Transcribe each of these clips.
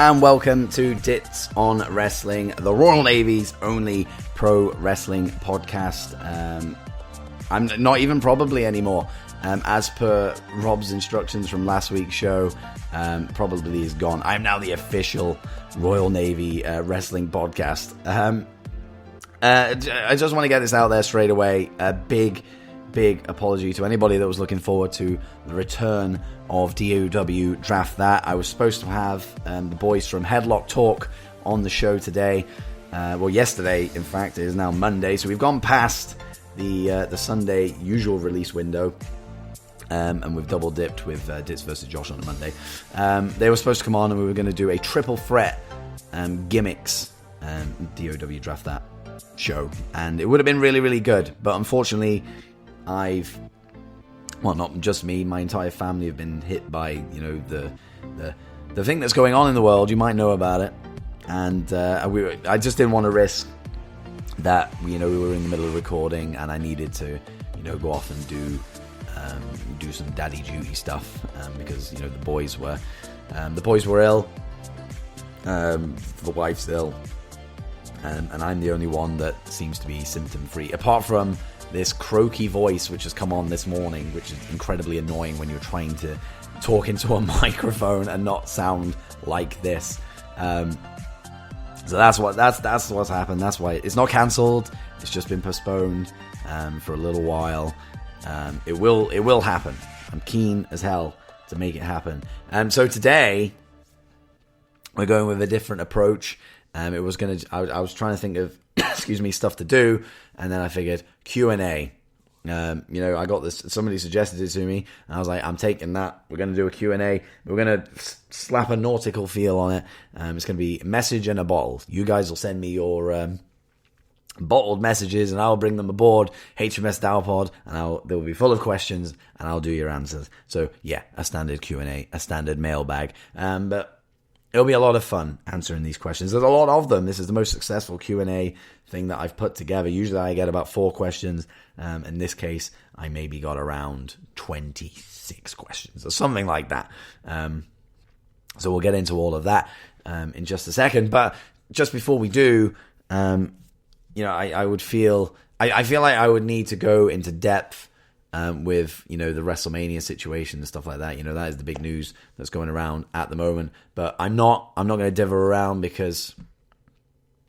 and welcome to Dits on Wrestling, the Royal Navy's only pro wrestling podcast. I'm not even probably anymore. As per Rob's instructions from last week's show, probably is gone. I'm now the official Royal Navy wrestling podcast. I just want to get this out there straight away. A big apology to anybody that was looking forward to the return of DOW Draft That. I was supposed to have the boys from Headlock Talk on the show today. Yesterday, in fact. It is now Monday, so we've gone past the Sunday usual release window. And we've double dipped with Dits versus Josh on a Monday. They were supposed to come on and we were going to do a triple threat gimmicks DOW Draft That show. And it would have been really, really good. But unfortunately, not just me, my entire family have been hit by, the thing that's going on in the world. You might know about it. And I just didn't want to risk that, we were in the middle of recording and I needed to, go off and do some daddy duty stuff because the boys were ill, the wife's ill, and I'm the only one that seems to be symptom free, apart from this croaky voice which has come on this morning, which is incredibly annoying when you're trying to talk into a microphone and not sound like this. So that's what's happened. That's why it's not cancelled. It's just been postponed for a little while. It will happen. I'm keen as hell to make it happen. So today we're going with a different approach. I was trying to think of stuff to do, and then I figured Q&A. I got this. Somebody suggested it to me, and I was like, I'm taking that. We're going to do a Q&A. We're going to slap a nautical feel on it. It's going to be message and a bottle. You guys will send me your bottled messages and I'll bring them aboard HMS DOWPOD, and they'll be full of questions and I'll do your answers. So yeah, a standard Q&A, a standard mailbag, but it'll be a lot of fun answering these questions. There's a lot of them. This is the most successful Q&A thing that I've put together. Usually I get about 4 questions. In this case, I maybe got around 26 questions or something like that. So we'll get into all of that in just a second. But just before we do, I would feel like I would need to go into depth with the WrestleMania situation and stuff like that. That is the big news that's going around at the moment. But I'm not going to dither around because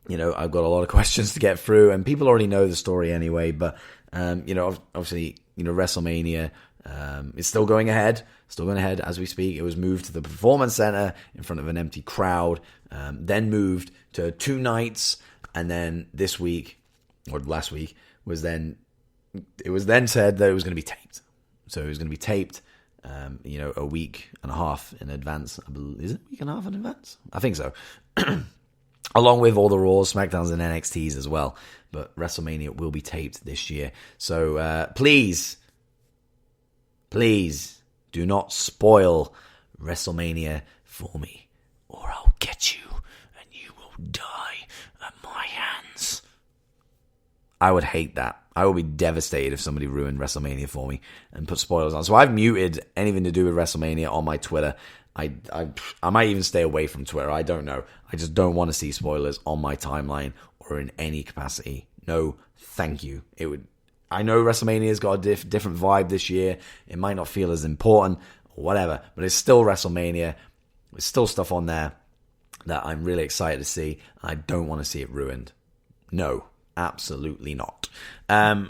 I've got a lot of questions to get through, and people already know the story anyway. But obviously WrestleMania is still going ahead as we speak. It was moved to the Performance Center in front of an empty crowd, then moved to 2 nights. And then this week, or last week, it was then said that it was going to be taped. So it was going to be taped, a week and a half in advance. Is it a week and a half in advance? I think so. Along with all the Raws, SmackDowns, and NXTs as well. But WrestleMania will be taped this year. So please do not spoil WrestleMania for me, or I'll get you and you will die. Hands. I would hate that. I would be devastated if somebody ruined WrestleMania for me and put spoilers on. So I've muted anything to do with WrestleMania on my Twitter. I might even stay away from Twitter. I don't know. I just don't want to see spoilers on my timeline or in any capacity. No, thank you. I know WrestleMania's got a different vibe this year. It might not feel as important or whatever, but it's still WrestleMania. There's still stuff on there that I'm really excited to see. I don't want to see it ruined. No, absolutely not. So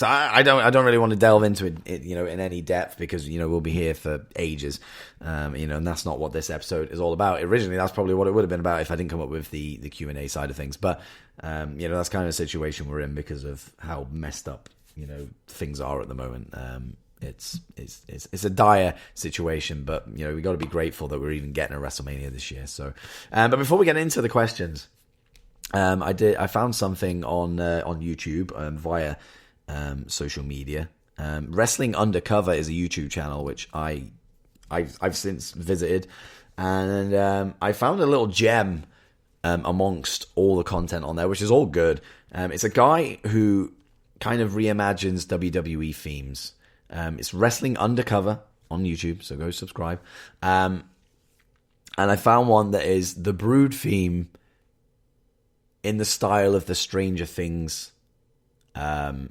I don't really want to delve into it, in any depth because we'll be here for ages, and that's not what this episode is all about. Originally, that's probably what it would have been about if I didn't come up with the Q&A side of things. But that's kind of a situation we're in because of how messed up things are at the moment. It's a dire situation, but we got to be grateful that we're even getting a WrestleMania this year. So, but before we get into the questions, I found something on YouTube via social media. Wrestling Undercover is a YouTube channel which I've since visited, and I found a little gem amongst all the content on there, which is all good. It's a guy who kind of reimagines WWE themes. It's Wrestling Undercover on YouTube, so go subscribe. And And I found one that is the Brood theme in the style of the Stranger Things theme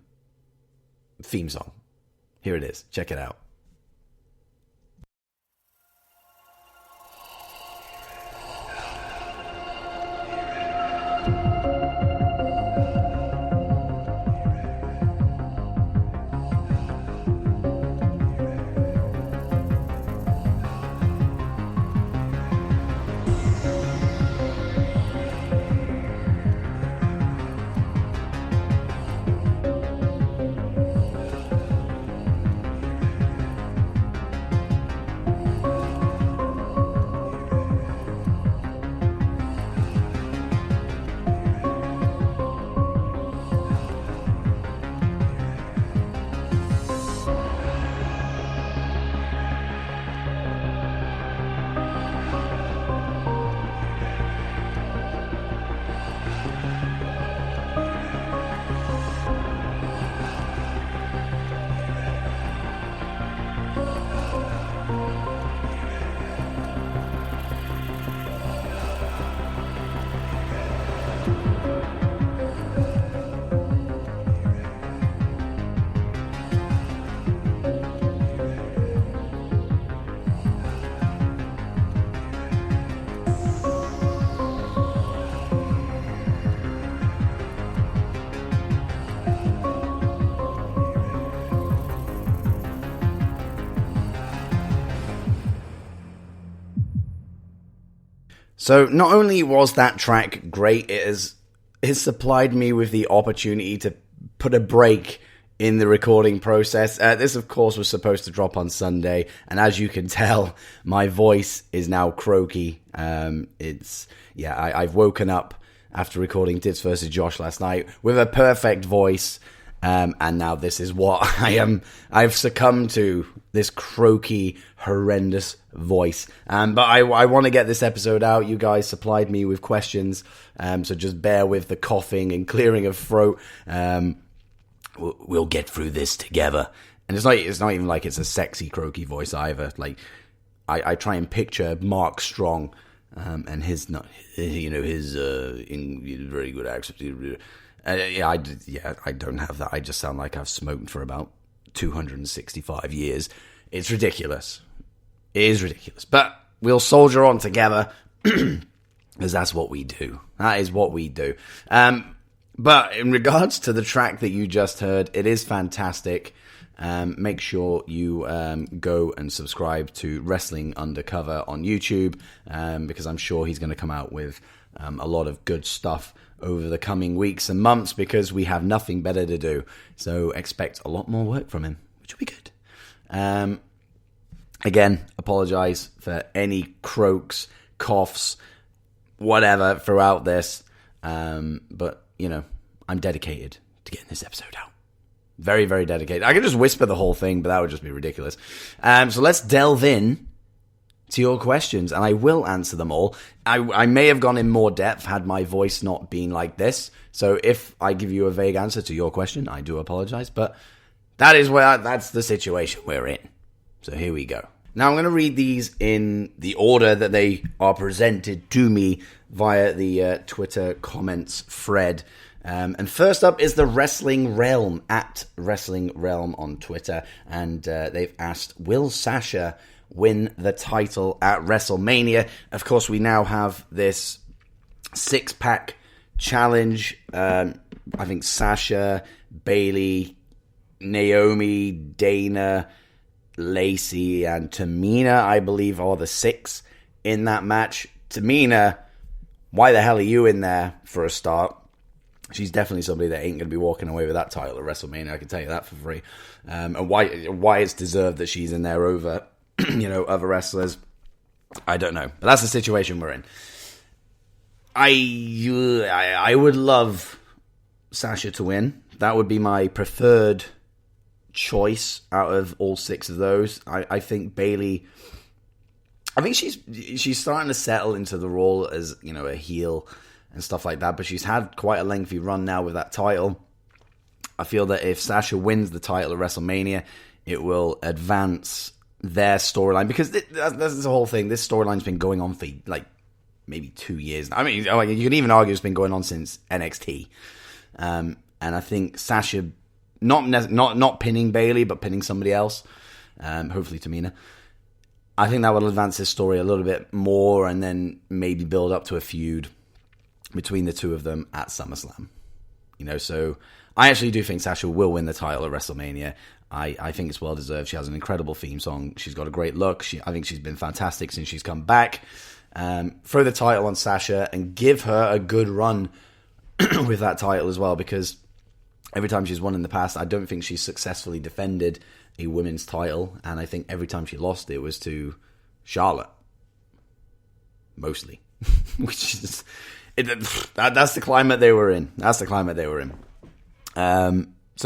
song. Here it is. Check it out. So not only was that track great, it has supplied me with the opportunity to put a break in the recording process. This, of course, was supposed to drop on Sunday, and as you can tell, my voice is now croaky. I've woken up after recording Dits versus Josh last night with a perfect voice, and now this is what I've succumbed to, this croaky, horrendous voice. But I want to get this episode out. You guys supplied me with questions, so just bear with the coughing and clearing of throat. We'll get through this together. And it's not even like it's a sexy croaky voice either. Like I try and picture Mark Strong, and his very good accent. I don't have that. I just sound like I've smoked for about 265 years. It's ridiculous. It is ridiculous. But we'll soldier on together, because that's what we do. That is what we do. But in regards to the track that you just heard, it is fantastic. Make sure you go and subscribe to Wrestling Undercover on YouTube, because I'm sure he's going to come out with a lot of good stuff over the coming weeks and months, because we have nothing better to do. So expect a lot more work from him, which will be good. Again, apologize for any croaks, coughs, whatever throughout this. But, I'm dedicated to getting this episode out. Very, very dedicated. I could just whisper the whole thing, but that would just be ridiculous. So let's delve in to your questions, and I will answer them all. I may have gone in more depth had my voice not been like this. So if I give you a vague answer to your question, I do apologize, but that's the situation we're in. So here we go. Now I'm going to read these in the order that they are presented to me via the Twitter comments thread. And first up is the Wrestling Realm, at Wrestling Realm on Twitter. And they've asked, will Sasha win the title at WrestleMania? Of course, we now have this 6-pack challenge. I think Sasha, Bayley, Naomi, Dana, Lacey, and Tamina, I believe, are the 6 in that match. Tamina, why the hell are you in there for a start? She's definitely somebody that ain't going to be walking away with that title at WrestleMania, I can tell you that for free. And why it's deserved that she's in there over, other wrestlers, I don't know. But that's the situation we're in. I would love Sasha to win. That would be my preferred choice out of all 6 of those. I think Bayley, I think she's starting to settle into the role as, a heel and stuff like that, but she's had quite a lengthy run now with that title. I feel that if Sasha wins the title at WrestleMania, it will advance their storyline, because that's the whole thing. This storyline's been going on for like maybe 2 years. I mean, you could even argue it's been going on since NXT. And I think Sasha, not pinning Bayley, but pinning somebody else, hopefully Tamina. I think that will advance this story a little bit more, and then maybe build up to a feud between the two of them at SummerSlam. So I actually do think Sasha will win the title at WrestleMania. I think it's well deserved. She has an incredible theme song. She's got a great look. I think she's been fantastic since she's come back. Throw the title on Sasha and give her a good run with that title as well, because every time she's won in the past, I don't think she's successfully defended a women's title, and I think every time she lost it was to Charlotte. Mostly. Which is... that's the climate they were in. So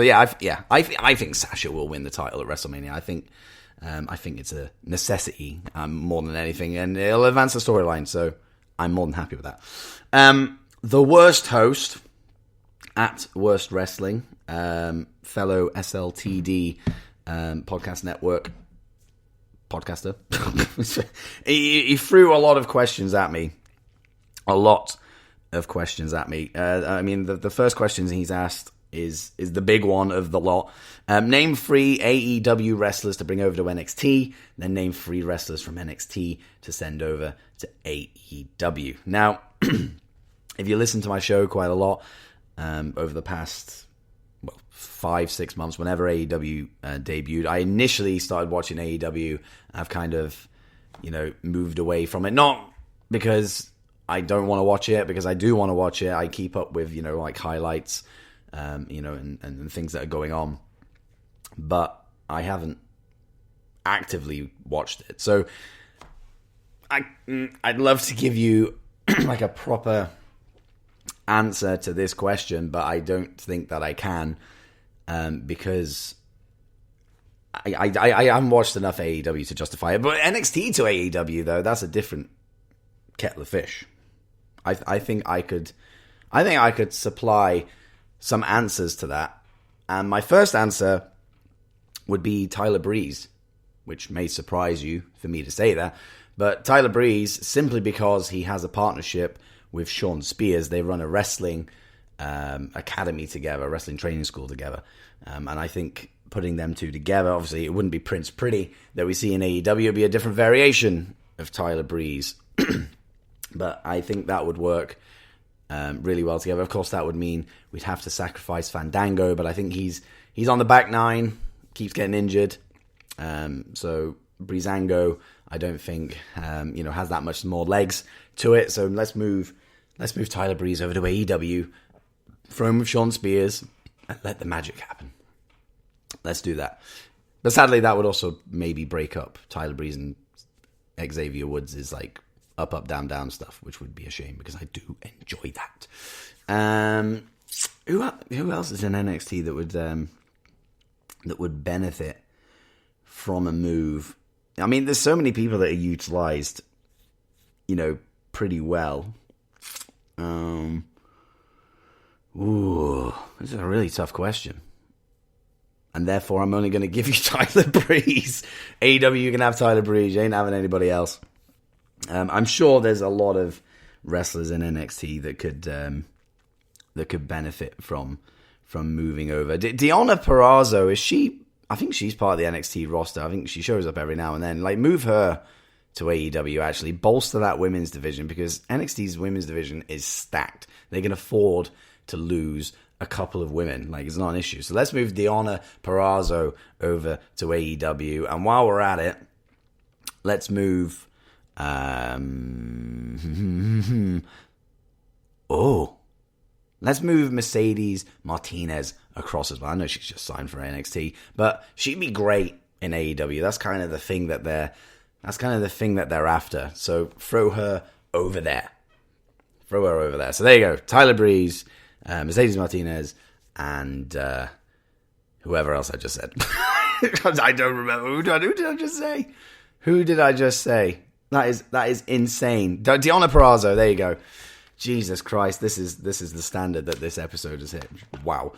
I think Sasha will win the title at WrestleMania. I think it's a necessity more than anything, and it'll advance the storyline. So I'm more than happy with that. The worst host at Worst Wrestling, fellow SLTD podcast network podcaster. he threw a lot of questions at me. I mean, the first questions he's asked is the big one of the lot. Name 3 AEW wrestlers to bring over to NXT, then name 3 wrestlers from NXT to send over to AEW. Now, if you listen to my show quite a lot over the past 5-6 months, whenever AEW debuted, I initially started watching AEW. I've kind of, moved away from it. Not because I don't want to watch it, because I do want to watch it. I keep up with, like highlights, and things that are going on. But I haven't actively watched it. So I'd love to give you like a proper answer to this question, but I don't think that I can, because I haven't watched enough AEW to justify it. But NXT to AEW, though, that's a different kettle of fish. I think I could supply some answers to that. And my first answer would be Tyler Breeze, which may surprise you for me to say that. But Tyler Breeze, simply because he has a partnership with Sean Spears. They run a wrestling academy together, a wrestling training school together. And I think putting them two together, obviously it wouldn't be Prince Pretty that we see in AEW. It would be a different variation of Tyler Breeze. But I think that would work really well together. Of course, that would mean we'd have to sacrifice Fandango, but I think he's on the back nine, keeps getting injured. So Breezango, I don't think has that much more legs to it. So let's move Tyler Breeze over to AEW, throw him with Sean Spears, and let the magic happen. Let's do that. But sadly, that would also maybe break up Tyler Breeze and Xavier Woods' is like up, down, down stuff, which would be a shame because I do enjoy that. Who else is in NXT that would benefit from a move? I mean, there's so many people that are utilized, pretty well. This is a really tough question. And therefore, I'm only going to give you Tyler Breeze. AEW, you can have Tyler Breeze. You ain't having anybody else. I'm sure there's a lot of wrestlers in NXT that could benefit from moving over. Deonna Purrazzo, is she? I think she's part of the NXT roster. I think she shows up every now and then. Like, move her to AEW, actually. Bolster that women's division, because NXT's women's division is stacked. They can afford to lose a couple of women. Like, it's not an issue. So let's move Deonna Purrazzo over to AEW. And while we're at it, let's move... let's move Mercedes Martinez across as well. I know she's just signed for NXT, but she'd be great in AEW. That's kind of the thing that they're after. So throw her over there. So there you go. Tyler Breeze, Mercedes Martinez, and whoever else I just said. I don't remember. Who did I just say? Who did I just say? That is insane. Deonna Purrazzo, there you go. Jesus Christ, this is the standard that this episode has hit. Wow.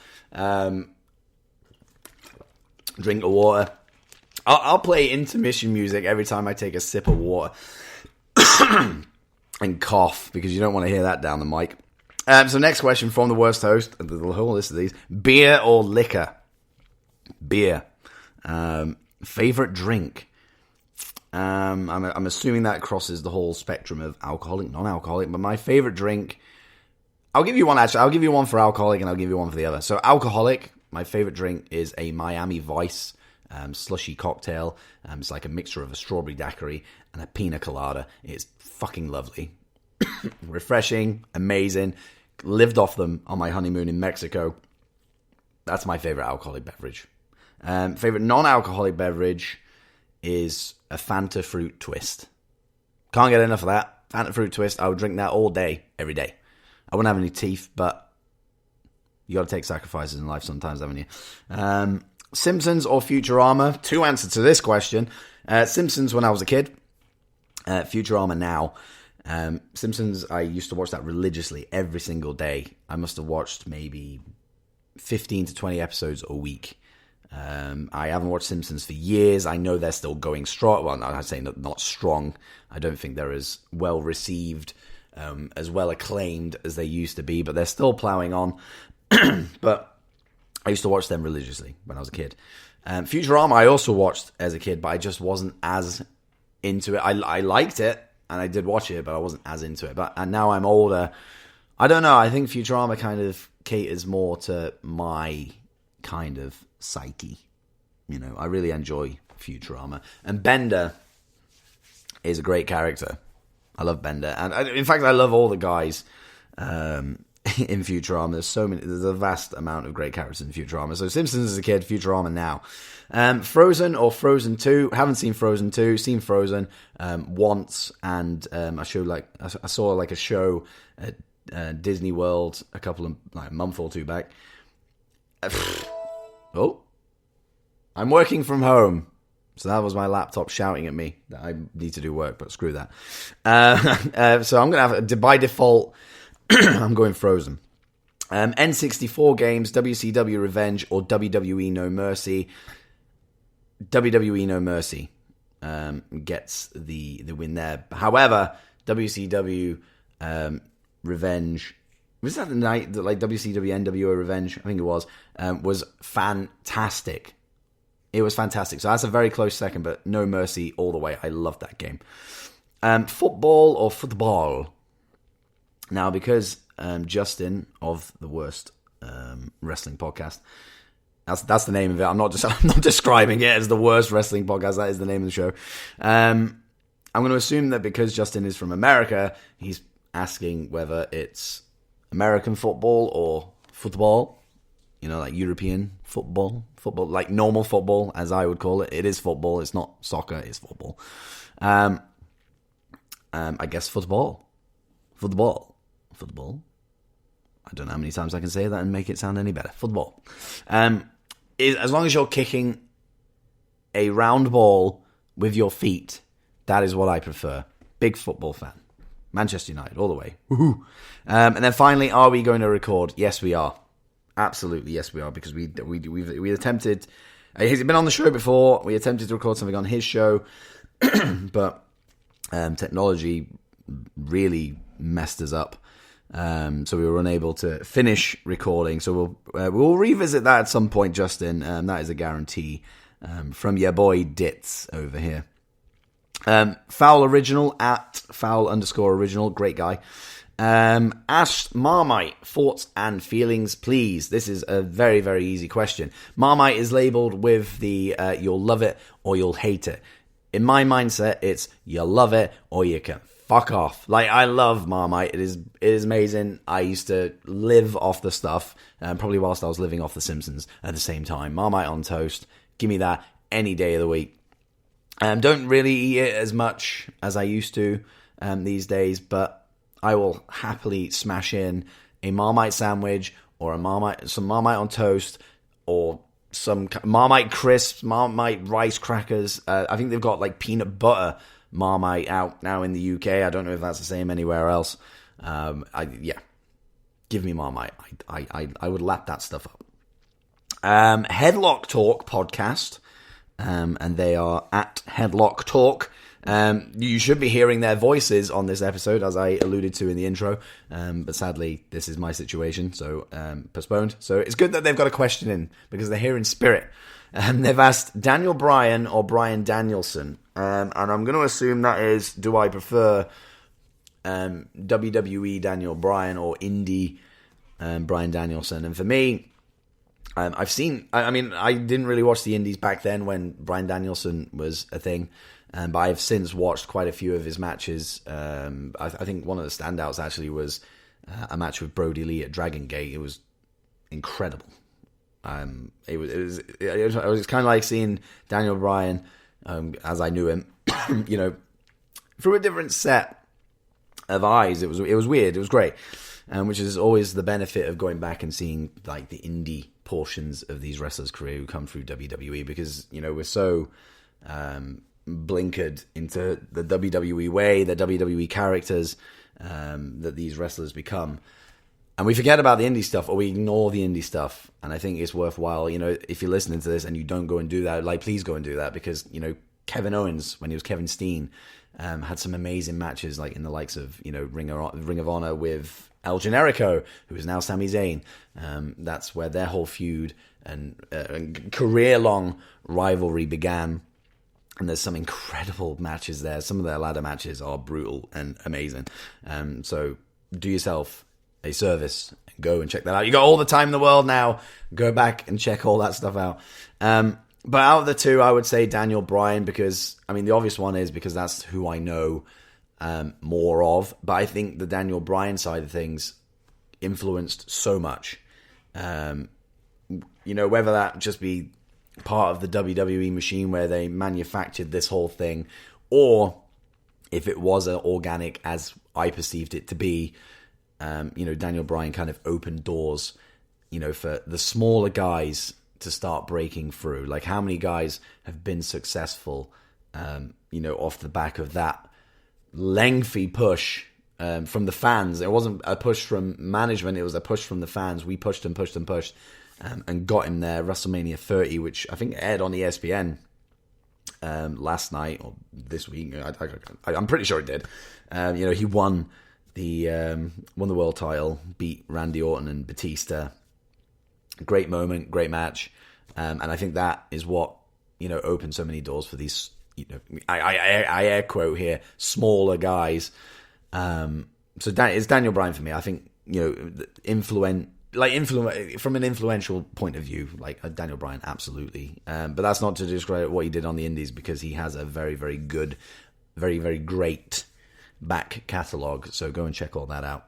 Drink of water. I'll play intermission music every time I take a sip of water and cough, because you don't want to hear that down the mic. So next question from the worst host. The whole list of these: beer or liquor? Beer. Favorite drink? I'm assuming that crosses the whole spectrum of alcoholic, non-alcoholic. But my favorite drink, I'll give you one actually. I'll give you one for alcoholic, and I'll give you one for the other. So alcoholic, my favorite drink is a Miami Vice slushy cocktail. It's like a mixture of a strawberry daiquiri and a pina colada. It's fucking lovely, refreshing, amazing. Lived off them on my honeymoon in Mexico. That's my favorite alcoholic beverage. Favorite non-alcoholic beverage is a Fanta Fruit Twist. Can't get enough of that. Fanta Fruit Twist, I would drink that all day, every day. I wouldn't have any teeth, but you got to take sacrifices in life sometimes, haven't you? Simpsons or Futurama? Two answers to this question. Simpsons when I was a kid. Futurama now. Simpsons, I used to watch that religiously every single day. I must have watched maybe 15 to 20 episodes a week. I haven't watched Simpsons for years. I know they're still going strong. Well, no, I'm saying not strong. I don't think they're as well received, as well acclaimed as they used to be, but they're still plowing on. But I used to watch them religiously when I was a kid. Futurama I also watched as a kid, but I just wasn't as into it. I liked it, and I did watch it, but I wasn't as into it. And now I'm older. I don't know. I think Futurama kind of caters more to my kind of psyche. You know, I really enjoy Futurama. And Bender is a great character. I love Bender. And in fact, I love all the guys in Futurama. There's a vast amount of great characters in Futurama. So Simpsons as a kid, Futurama now. Frozen or Frozen 2? Haven't seen Frozen 2. Seen Frozen once. And I saw like a show at Disney World a month or two back. Oh, I'm working from home. So that was my laptop shouting at me that I need to do work, but screw that. So I'm going to have, by default, I'm going Frozen. N64 games, WCW Revenge or WWE No Mercy. WWE No Mercy gets the win there. However, WCW Revenge, was that the night that like WCW NWO Revenge, I think it was fantastic. It was fantastic. So that's a very close second, but No Mercy all the way. I love that game. Football or football? Now, because Justin of the Worst Wrestling Podcast, that's the name of it. I'm not describing it as the Worst Wrestling Podcast. That is the name of the show. I'm going to assume that because Justin is from America, he's asking whether it's American football or football. You know, like European football, like normal football, as I would call it. It is football. It's not soccer. It's football. I guess football. I don't know how many times I can say that and make it sound any better. Football. As long as you're kicking a round ball with your feet, that is what I prefer. Big football fan. Manchester United, all the way. Woohoo! And then finally, are we going to record? Yes, we are. Absolutely, yes, we are, because we attempted. He's been on the show before. We attempted to record something on his show, but technology really messed us up. So we were unable to finish recording. So we'll revisit that at some point, Justin. That is a guarantee from your boy Dits over here. Foul Original at Foul_Original, great guy. Ash Marmite, thoughts and feelings, please. This is a very, very easy question. Marmite is labeled with the you'll love it or you'll hate it. In my mindset, it's you'll love it or you can fuck off. Like, I love Marmite. It is amazing. I used to live off the stuff, probably whilst I was living off The Simpsons at the same time. Marmite on toast, give me that any day of the week. Don't really eat it as much as I used to these days, but I will happily smash in a Marmite sandwich or some Marmite on toast or some Marmite crisps, Marmite rice crackers. I think they've got like peanut butter Marmite out now in the UK. I don't know if that's the same anywhere else. Give me Marmite. I would lap that stuff up. Headlock Talk podcast. and they are at Headlock Talk. You should be hearing their voices on this episode, as I alluded to in the intro, but sadly, this is my situation, so postponed. So it's good that they've got a question in, because they're here in spirit. They've asked Daniel Bryan or Bryan Danielson, and I'm going to assume that is, do I prefer WWE Daniel Bryan or indie Bryan Danielson? And for me, I've seen, I mean, I didn't really watch the indies back then when Bryan Danielson was a thing, but I've since watched quite a few of his matches. I think one of the standouts actually was a match with Brody Lee at Dragon Gate. It was incredible. It was kind of like seeing Daniel Bryan, as I knew him, you know, through a different set of eyes. It was weird. It was great, which is always the benefit of going back and seeing like the indie portions of these wrestlers' career who come through WWE, because you know we're so blinkered into the WWE way, the WWE characters that these wrestlers become, and we forget about the indie stuff, or we ignore the indie stuff. And I think it's worthwhile, you know, if you're listening to this and you don't go and do that, like, please go and do that, because you know Kevin Owens, when he was Kevin Steen, had some amazing matches, like in the likes of, you know, Ring of Honor with El Generico, who is now Sami Zayn. That's where their whole feud and career-long rivalry began. And there's some incredible matches there. Some of their ladder matches are brutal and amazing. So do yourself a service and go and check that out. You got all the time in the world now. Go back and check all that stuff out. But out of the two, I would say Daniel Bryan, because, I mean, the obvious one is because that's who I know more of. But I think the Daniel Bryan side of things influenced so much. You know, whether that just be part of the WWE machine where they manufactured this whole thing, or if it was as organic as I perceived it to be. You know, Daniel Bryan kind of opened doors, you know, for the smaller guys to start breaking through. Like, how many guys have been successful, you know, off the back of that lengthy push from the fans? It wasn't a push from management, it was a push from the fans. We pushed and pushed and pushed, and got him there. WrestleMania 30, which I think aired on ESPN last night or this week. I'm pretty sure it did. You know, he won the world title, beat Randy Orton and Batista. Great moment, great match, and I think that is what, you know, opened so many doors for these, you know, I air quote here, smaller guys. So it's Daniel Bryan for me. I think, you know, from an influential point of view, like Daniel Bryan, absolutely. But that's not to discredit what he did on the indies, because he has a very, very good, very, very great back catalogue. So go and check all that out.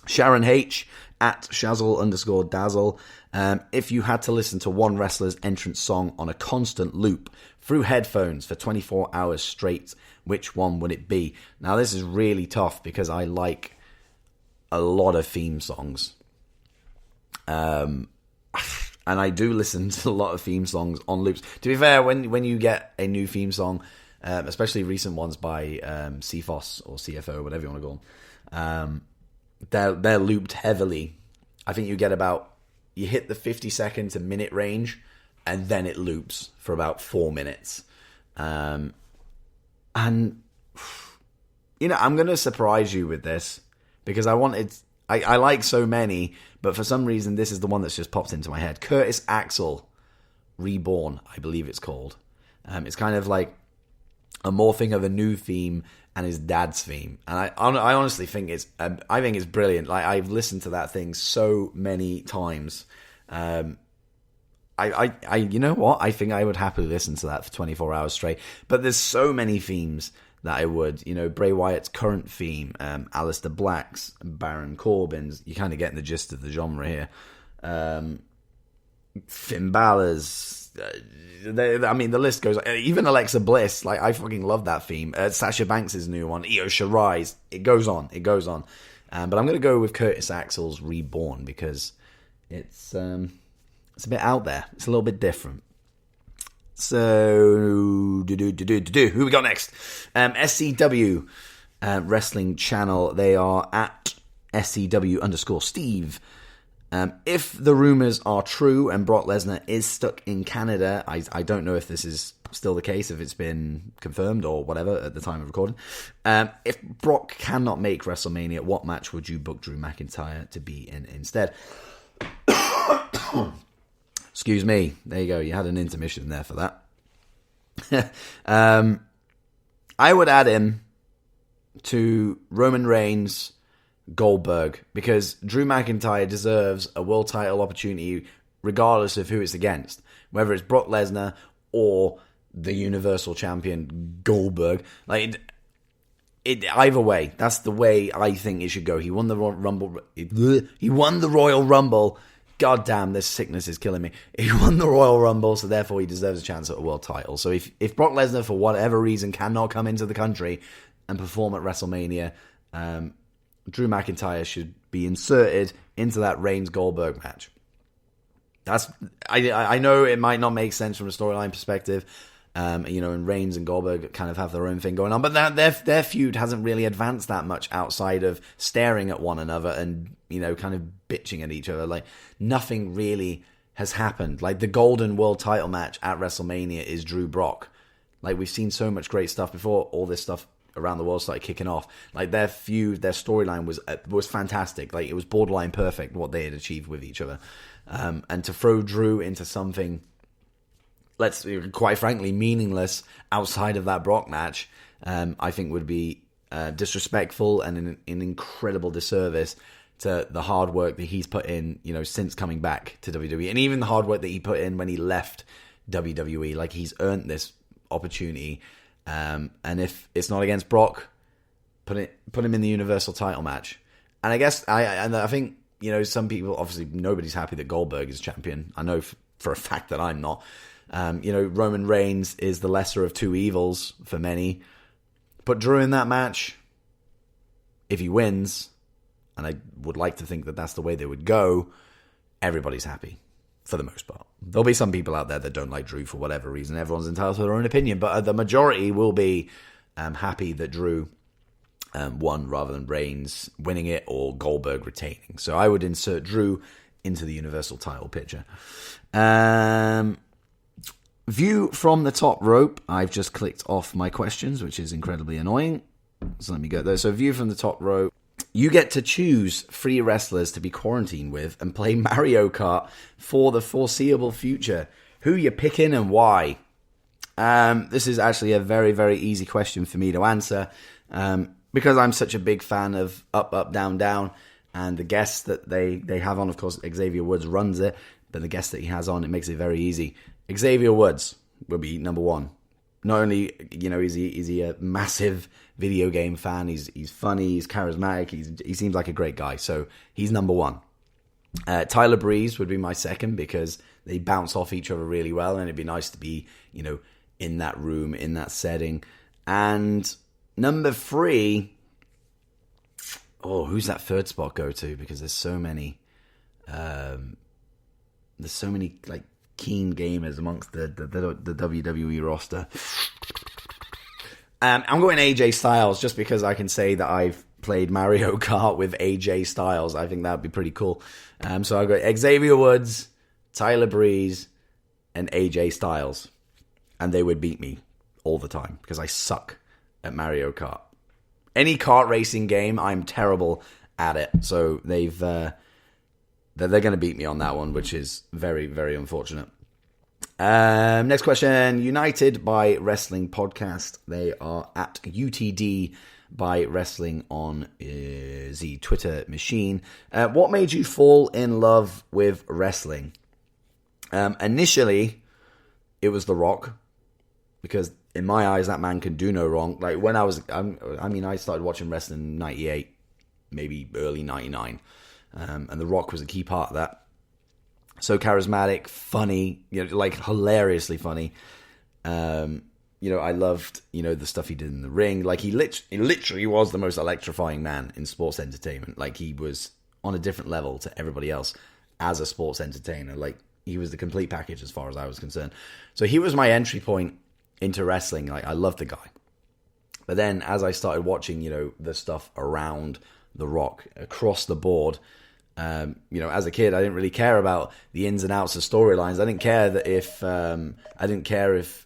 Sharon H at Shazzle_Dazzle. If you had to listen to one wrestler's entrance song on a constant loop through headphones for 24 hours straight, which one would it be? Now, this is really tough because I like a lot of theme songs. And I do listen to a lot of theme songs on loops. To be fair, when you get a new theme song, especially recent ones by CFOS or CFO, whatever you want to call them, they're looped heavily. I think you hit the 50 second to minute range, and then it loops for about 4 minutes. And, you know, I'm going to surprise you with this, because I like so many, but for some reason this is the one that's just popped into my head. Curtis Axel, Reborn, I believe it's called. It's kind of like a morphing of a new theme and his dad's theme, and I honestly think it's brilliant. Like, I've listened to that thing so many times. You know what? I think I would happily listen to that for 24 hours straight. But there's so many themes that I would. You know, Bray Wyatt's current theme, Aleister Black's, Baron Corbin's. You're kind of getting the gist of the genre here. Finn Balor's. I mean, the list goes. Even Alexa Bliss, like, I fucking love that theme. Sasha Banks' new one, Io Shirai's. It goes on. But I'm going to go with Curtis Axel's Reborn, because it's a bit out there. It's a little bit different. So, who we got next? SCW Wrestling Channel. They are at SCW_Steve. If the rumors are true and Brock Lesnar is stuck in Canada, I don't know if this is still the case, if it's been confirmed or whatever at the time of recording. If Brock cannot make WrestleMania, what match would you book Drew McIntyre to be in instead? Excuse me. There you go. You had an intermission there for that. I would add him to Roman Reigns, Goldberg, because Drew McIntyre deserves a world title opportunity regardless of who it's against, whether it's Brock Lesnar or the Universal Champion Goldberg. Either way, that's the way I think it should go. He won the Rumble. He won the Royal Rumble. God damn, this sickness is killing me. He won the Royal Rumble, so therefore he deserves a chance at a world title. So if Brock Lesnar, for whatever reason, cannot come into the country and perform at WrestleMania, Drew McIntyre should be inserted into that Reigns-Goldberg match. I know it might not make sense from a storyline perspective, and Reigns and Goldberg kind of have their own thing going on, but their feud hasn't really advanced that much outside of staring at one another and, kind of bitching at each other. Like, nothing really has happened. Like, the Golden World title match at WrestleMania is Drew Brock. Like, we've seen so much great stuff before all this stuff around the world started kicking off. Like, their feud, their storyline was fantastic. Like, it was borderline perfect what they had achieved with each other. And to throw Drew into something, quite frankly, meaningless outside of that Brock match, I think would be disrespectful and an incredible disservice to the hard work that he's put in, since coming back to WWE, and even the hard work that he put in when he left WWE. Like, he's earned this opportunity. And if it's not against Brock, put him in the Universal title match. And I guess I think, some people, obviously nobody's happy that Goldberg is champion. I know for a fact that I'm not. Roman Reigns is the lesser of two evils for many. Put Drew in that match. If he wins, and I would like to think that that's the way they would go, everybody's happy. For the most part. There'll be some people out there that don't like Drew for whatever reason. Everyone's entitled to their own opinion, but the majority will be happy that Drew won rather than Reigns winning it or Goldberg retaining. So I would insert Drew into the Universal title picture. View from the top rope. I've just clicked off my questions, which is incredibly annoying. So let me go there. So view from the top rope. You get to choose 3 wrestlers to be quarantined with and play Mario Kart for the foreseeable future. Who you picking and why? This is actually a very, very easy question for me to answer because I'm such a big fan of Up, Up, Down, Down, and the guests that they have on. Of course, Xavier Woods runs it, but the guests that he has on, it makes it very easy. Xavier Woods will be number 1. Not only, is he a massive video game fan, he's funny, he's charismatic, he seems like a great guy, so he's number 1. Tyler Breeze would be my second because they bounce off each other really well, and it'd be nice to be, in that room, in that setting. And number 3, who's that third spot go to? Because there's so many, like, keen gamers amongst the WWE roster. I'm going AJ Styles just because I can say that I've played Mario Kart with AJ Styles. I think that would be pretty cool. So I've got Xavier Woods, Tyler Breeze, and AJ Styles. And they would beat me all the time because I suck at Mario Kart. Any kart racing game, I'm terrible at it. So they're going to beat me on that one, which is very, very unfortunate. Next question. United by Wrestling Podcast. They are at UTD by Wrestling on the Twitter machine. What made you fall in love with wrestling? Initially, it was The Rock, because in my eyes, that man can do no wrong. Like, when I started watching wrestling in 98, maybe early 99. And The Rock was a key part of that. So charismatic, funny, like hilariously funny. I loved, the stuff he did in the ring. Like, he literally was the most electrifying man in sports entertainment. Like, he was on a different level to everybody else as a sports entertainer. Like, he was the complete package as far as I was concerned. So he was my entry point into wrestling. Like, I loved the guy. But then as I started watching, the stuff around The Rock across the board, As a kid, I didn't really care about the ins and outs of storylines. I didn't care that if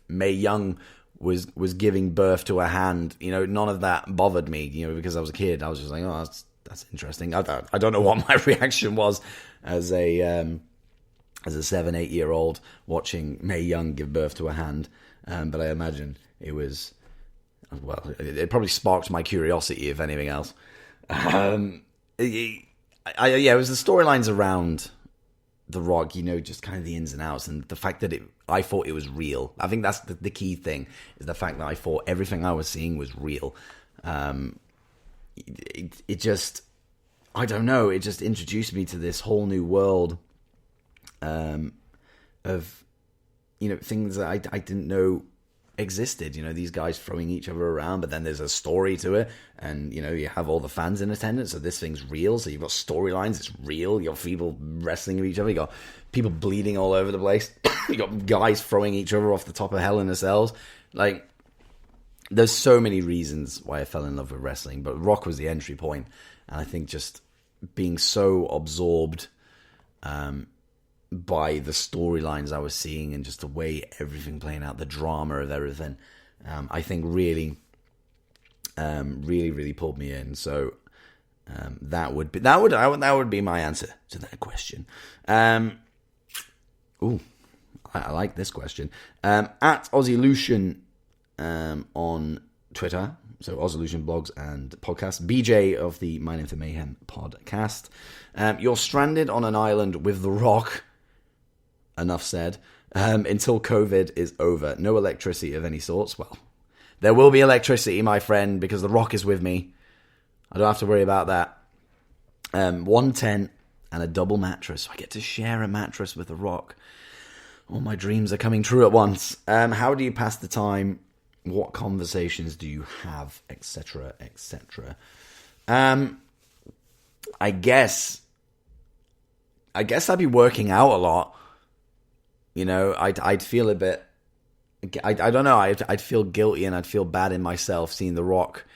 Mae Young was giving birth to a hand. None of that bothered me. Because I was a kid, I was just like, oh, that's interesting. I don't know what my reaction was as a 7-8-year-old watching Mae Young give birth to a hand. But I imagine it was, well, it probably sparked my curiosity, if anything else. It was the storylines around The Rock, just kind of the ins and outs, and the fact that I thought it was real. I think that's the key thing, is the fact that I thought everything I was seeing was real. It just, I don't know, it just introduced me to this whole new world of, things that I didn't know existed. These guys throwing each other around, but then there's a story to it, and you have all the fans in attendance, so this thing's real. So you've got storylines, it's real. You got people wrestling with each other, you got people bleeding all over the place. You got guys throwing each other off the top of Hell in a Cells. Like, there's so many reasons why I fell in love with wrestling, but Rock was the entry point. And I think just being so absorbed by the storylines I was seeing, and just the way everything playing out, the drama of everything, I think really pulled me in. So that would be my answer to that question. I like this question. At Aussilution on Twitter, so Aussilution blogs and podcasts, BJ of the My Name for Mayhem podcast. You're stranded on an island with The Rock. Enough said. Until COVID is over. No electricity of any sorts. Well, there will be electricity, my friend, because The Rock is with me. I don't have to worry about that. 1 tent and a double mattress. So I get to share a mattress with The Rock. All my dreams are coming true at once. How do you pass the time? What conversations do you have? Etc. Etc. I guess I'd be working out a lot. I'd feel a bit, I don't know, I'd feel guilty and I'd feel bad in myself seeing The Rock,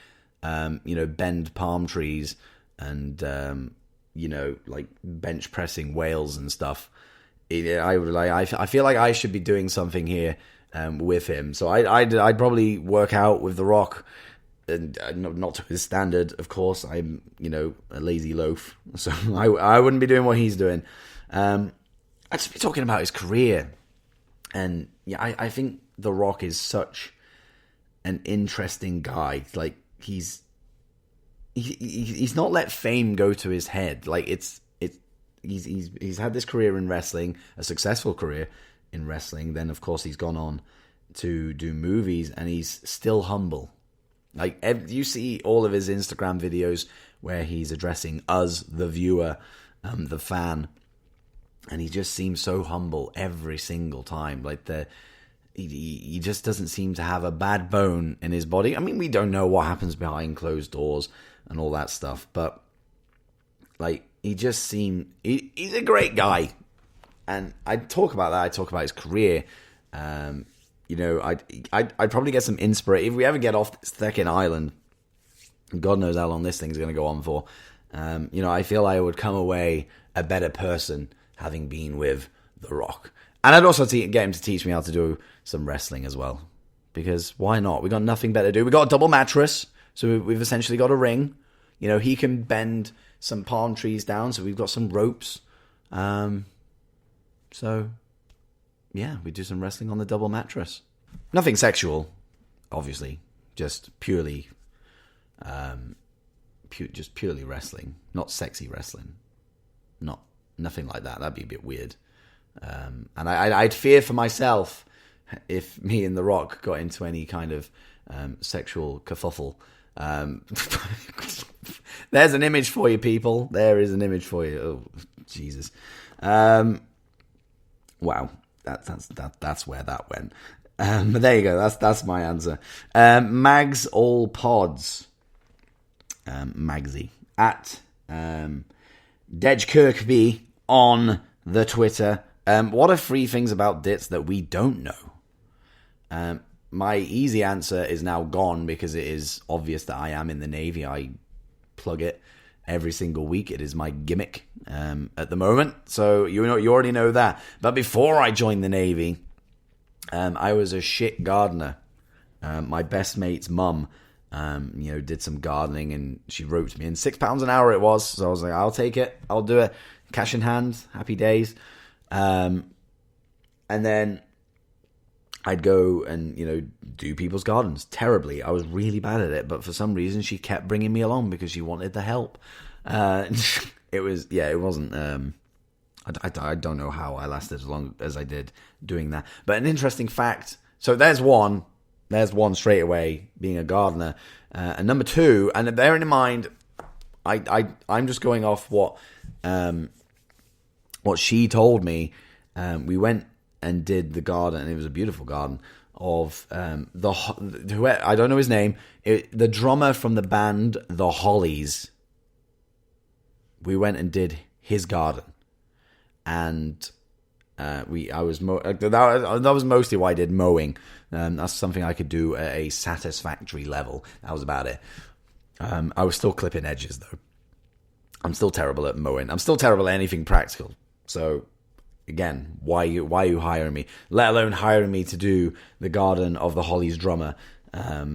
bend palm trees and, like bench pressing whales and stuff. I feel like I should be doing something here with him. So I'd probably work out with The Rock, and not to his standard, of course. I'm, a lazy loaf, so I wouldn't be doing what he's doing. I'd just be talking about his career. And yeah, I think The Rock is such an interesting guy. Like, he's not let fame go to his head. Like, he's had this career in wrestling, a successful career in wrestling. Then of course he's gone on to do movies, and he's still humble. Like, you see all of his Instagram videos where he's addressing us, the viewer, the fan. And he just seems so humble every single time. Like, he just doesn't seem to have a bad bone in his body. I mean, we don't know what happens behind closed doors and all that stuff. But, like, he just seemed... He's a great guy. And I talk about that. I talk about his career. I'd probably get some inspiration. If we ever get off this second island, God knows how long this thing's going to go on for. I feel I would come away a better person having been with The Rock. And I'd also get him to teach me how to do some wrestling as well. Because why not? We got nothing better to do. We got a double mattress, so we've essentially got a ring. He can bend some palm trees down, so we've got some ropes. So, yeah, we do some wrestling on the double mattress. Nothing sexual, obviously. Just purely, purely wrestling. Not sexy wrestling. Nothing like that. That'd be a bit weird. And I'd fear for myself if me and The Rock got into any kind of sexual kerfuffle. There's an image for you, people. There is an image for you. Oh, Jesus. Wow. That's where that went. But there you go. That's my answer. Mags all pods. Magsy at Dej Kirkby on the Twitter. What are 3 things about Dits that we don't know? My easy answer is now gone because it is obvious that I am in the Navy. I plug it. every single week. It is my gimmick at the moment. So you already know that. But before I joined the Navy, I was a shit gardener. My best mate's mum, did some gardening, and she roped me in. £6 an hour it was. So I was like, I'll take it. I'll do it. Cash in hand. Happy days. And then I'd go and, do people's gardens terribly. I was really bad at it, but for some reason she kept bringing me along because she wanted the help. It wasn't, I don't know how I lasted as long as I did doing that. But an interesting fact, so there's one straight away, being a gardener. And number two, and bearing in mind, I'm just going off what she told me. We went and did the garden, and it was a beautiful garden of I don't know his name, the drummer from the band The Hollies. We went and did his garden, and that was mostly why I did mowing. That's something I could do at a satisfactory level. That was about it. I was still clipping edges though. I'm still terrible at mowing. I'm still terrible at anything practical. So again, why are you hiring me? Let alone hiring me to do the garden of the Hollies drummer. I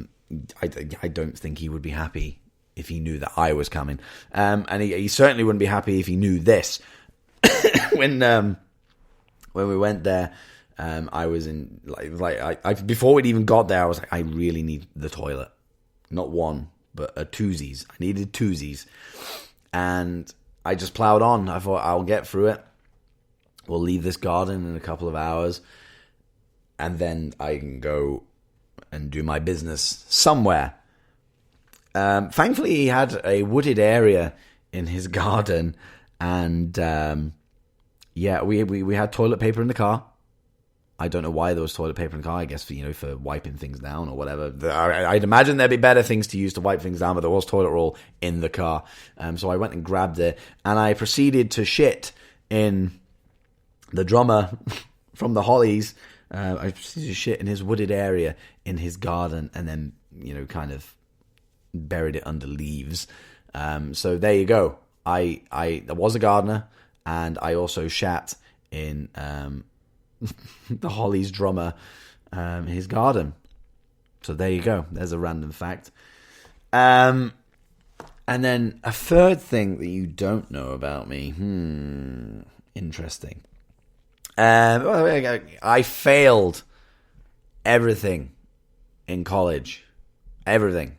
don't think he would be happy if he knew that I was coming. And he certainly wouldn't be happy if he knew this. When we went there, I was in before we'd even got there, I was like, I really need the toilet. Not one, but a twosies. I needed twosies. And I just plowed on. I thought, I'll get through it. We'll leave this garden in a couple of hours, and then I can go and do my business somewhere. Thankfully, he had a wooded area in his garden, and we had toilet paper in the car. I don't know why there was toilet paper in the car. I guess for wiping things down or whatever. I'd imagine there'd be better things to use to wipe things down, but there was toilet roll in the car. So I went and grabbed it, and I proceeded to shit in the drummer from the Hollies. I proceeded to shit in his wooded area in his garden, and then kind of buried it under leaves. So there you go. I was a gardener, and I also shat in the Hollies drummer his garden. So there you go. There's a random fact. And then a third thing that you don't know about me. Interesting. I failed everything in college. Everything.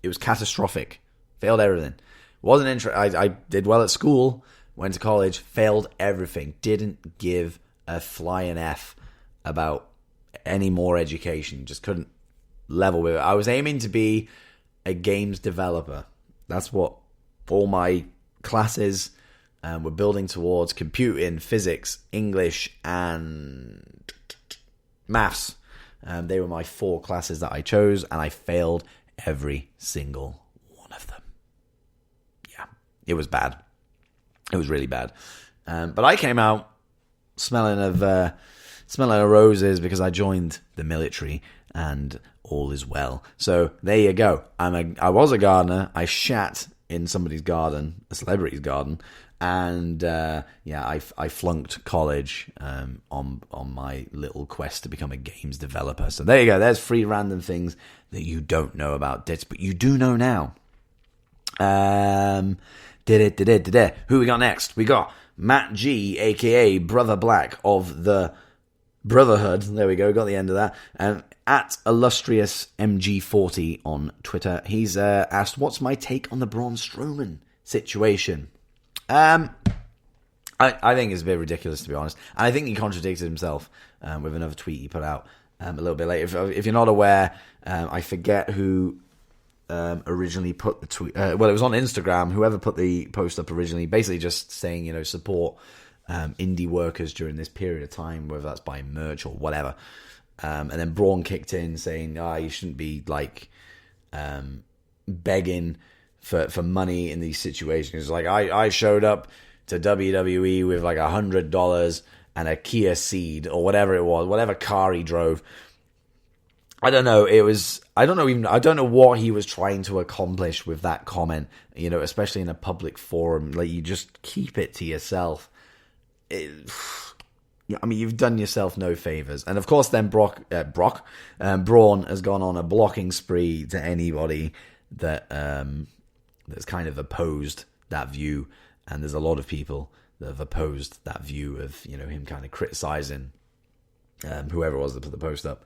It was catastrophic. Failed everything. Wasn't interested. I did well at school. Went to college. Failed everything. Didn't give a flying F about any more education. Just couldn't level with it. I was aiming to be a games developer. That's what all my classes were building towards. Computing, physics, English, and maths. They were my 4 classes that I chose, and I failed every single one of them. Yeah, it was bad. It was really bad. But I came out smelling of roses because I joined the military, and all is well. So there you go. I was a gardener. I shat in somebody's garden, a celebrity's garden, and I flunked college on my little quest to become a games developer. So there you go. There's 3 random things that you don't know about Dits, but you do know now. Who we got next? We got Matt G, aka Brother Black of the Brotherhood. There we go. Got the end of that. At illustrious MG40 on Twitter. He's asked, "What's my take on the Braun Strowman situation?" I think it's a bit ridiculous, to be honest. And I think he contradicted himself with another tweet he put out a little bit later. If you're not aware, I forget who originally put the tweet. It was on Instagram. Whoever put the post up originally, basically just saying, support indie workers during this period of time, whether that's buying merch or whatever. And then Braun kicked in saying, you shouldn't be begging for money in these situations. I showed up to WWE with $100 and a Kia Ceed or whatever it was, whatever car he drove. I don't know. I don't know what he was trying to accomplish with that comment, especially in a public forum. Like, you just keep it to yourself. You've done yourself no favors. And of course, then Braun has gone on a blocking spree to anybody that that's kind of opposed that view. And there's a lot of people that have opposed that view of him kind of criticizing whoever it was that put the post up,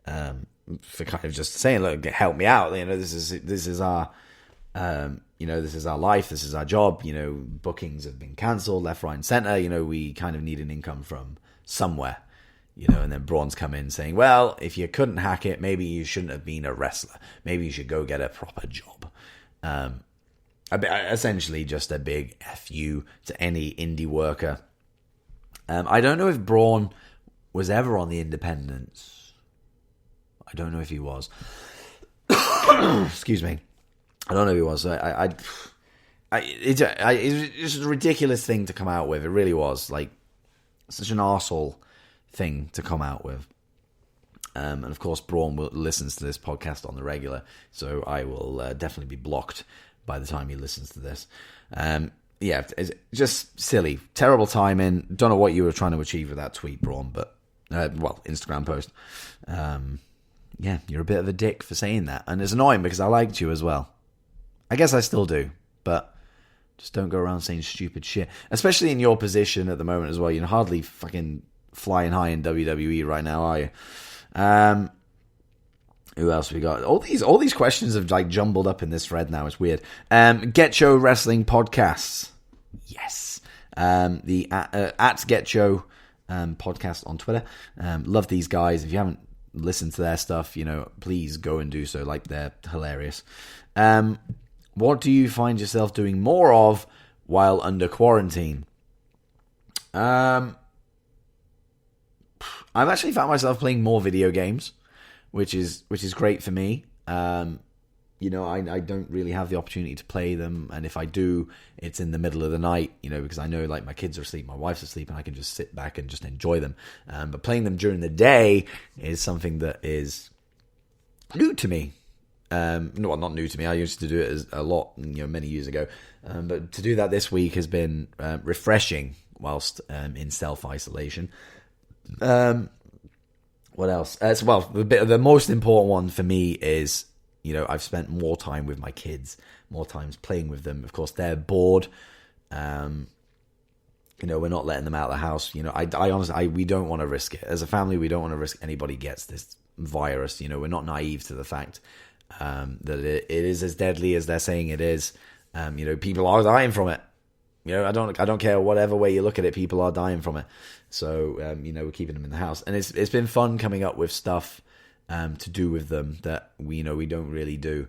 for kind of just saying, look, help me out. This is our this is our life. This is our job. Bookings have been cancelled left, right, and center. We kind of need an income from somewhere. And then Braun's come in saying, well, if you couldn't hack it, maybe you shouldn't have been a wrestler. Maybe you should go get a proper job. Essentially just a big F you to any indie worker. I don't know if Braun was ever on the Independents. I don't know if he was. Excuse me. I don't know if he was. It's just a ridiculous thing to come out with. It really was. Like, such an arsehole thing to come out with. And of course, Braun listens to this podcast on the regular, so I will definitely be blocked by the time he listens to this. It's just silly. Terrible timing. Don't know what you were trying to achieve with that tweet, Braun, but, Instagram post. You're a bit of a dick for saying that. And it's annoying because I liked you as well. I guess I still do, but just don't go around saying stupid shit. Especially in your position at the moment as well. You're hardly fucking flying high in WWE right now, are you? Who else we got? All these questions have like jumbled up in this thread now. It's weird. Get Show Wrestling Podcasts. Yes. The at Get Show podcast on Twitter. Love these guys. If you haven't listened to their stuff, please go and do so. Like, they're hilarious. What do you find yourself doing more of while under quarantine? I've actually found myself playing more video games, which is great for me. I don't really have the opportunity to play them, and if I do, it's in the middle of the night, because I know, like, my kids are asleep, my wife's asleep, and I can just sit back and just enjoy them. But playing them during the day is something that is new to me. No, not new to me. I used to do it a lot, many years ago. But to do that this week has been refreshing whilst in self-isolation. What else? The most important one for me is, I've spent more time with my kids, more times playing with them. Of course, they're bored. We're not letting them out of the house. I honestly, we don't want to risk it. As a family, we don't want to risk anybody gets this virus. We're not naive to the fact that it is as deadly as they're saying it is. People are dying from it. I don't care whatever way you look at it. People are dying from it. So we're keeping them in the house, and it's been fun coming up with stuff to do with them that we don't really do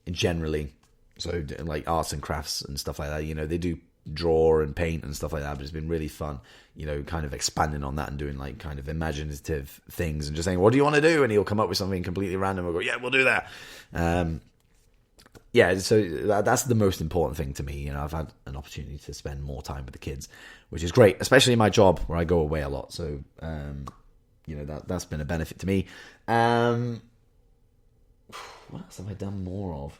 generally. So like arts and crafts and stuff like that. They do draw and paint and stuff like that, but it's been really fun. Kind of expanding on that and doing like kind of imaginative things and just saying, "What do you want to do?" And he'll come up with something completely random. We'll go, "Yeah, we'll do that." So that's the most important thing to me. I've had an opportunity to spend more time with the kids, which is great, especially in my job where I go away a lot. So, that's been a benefit to me. What else have I done more of?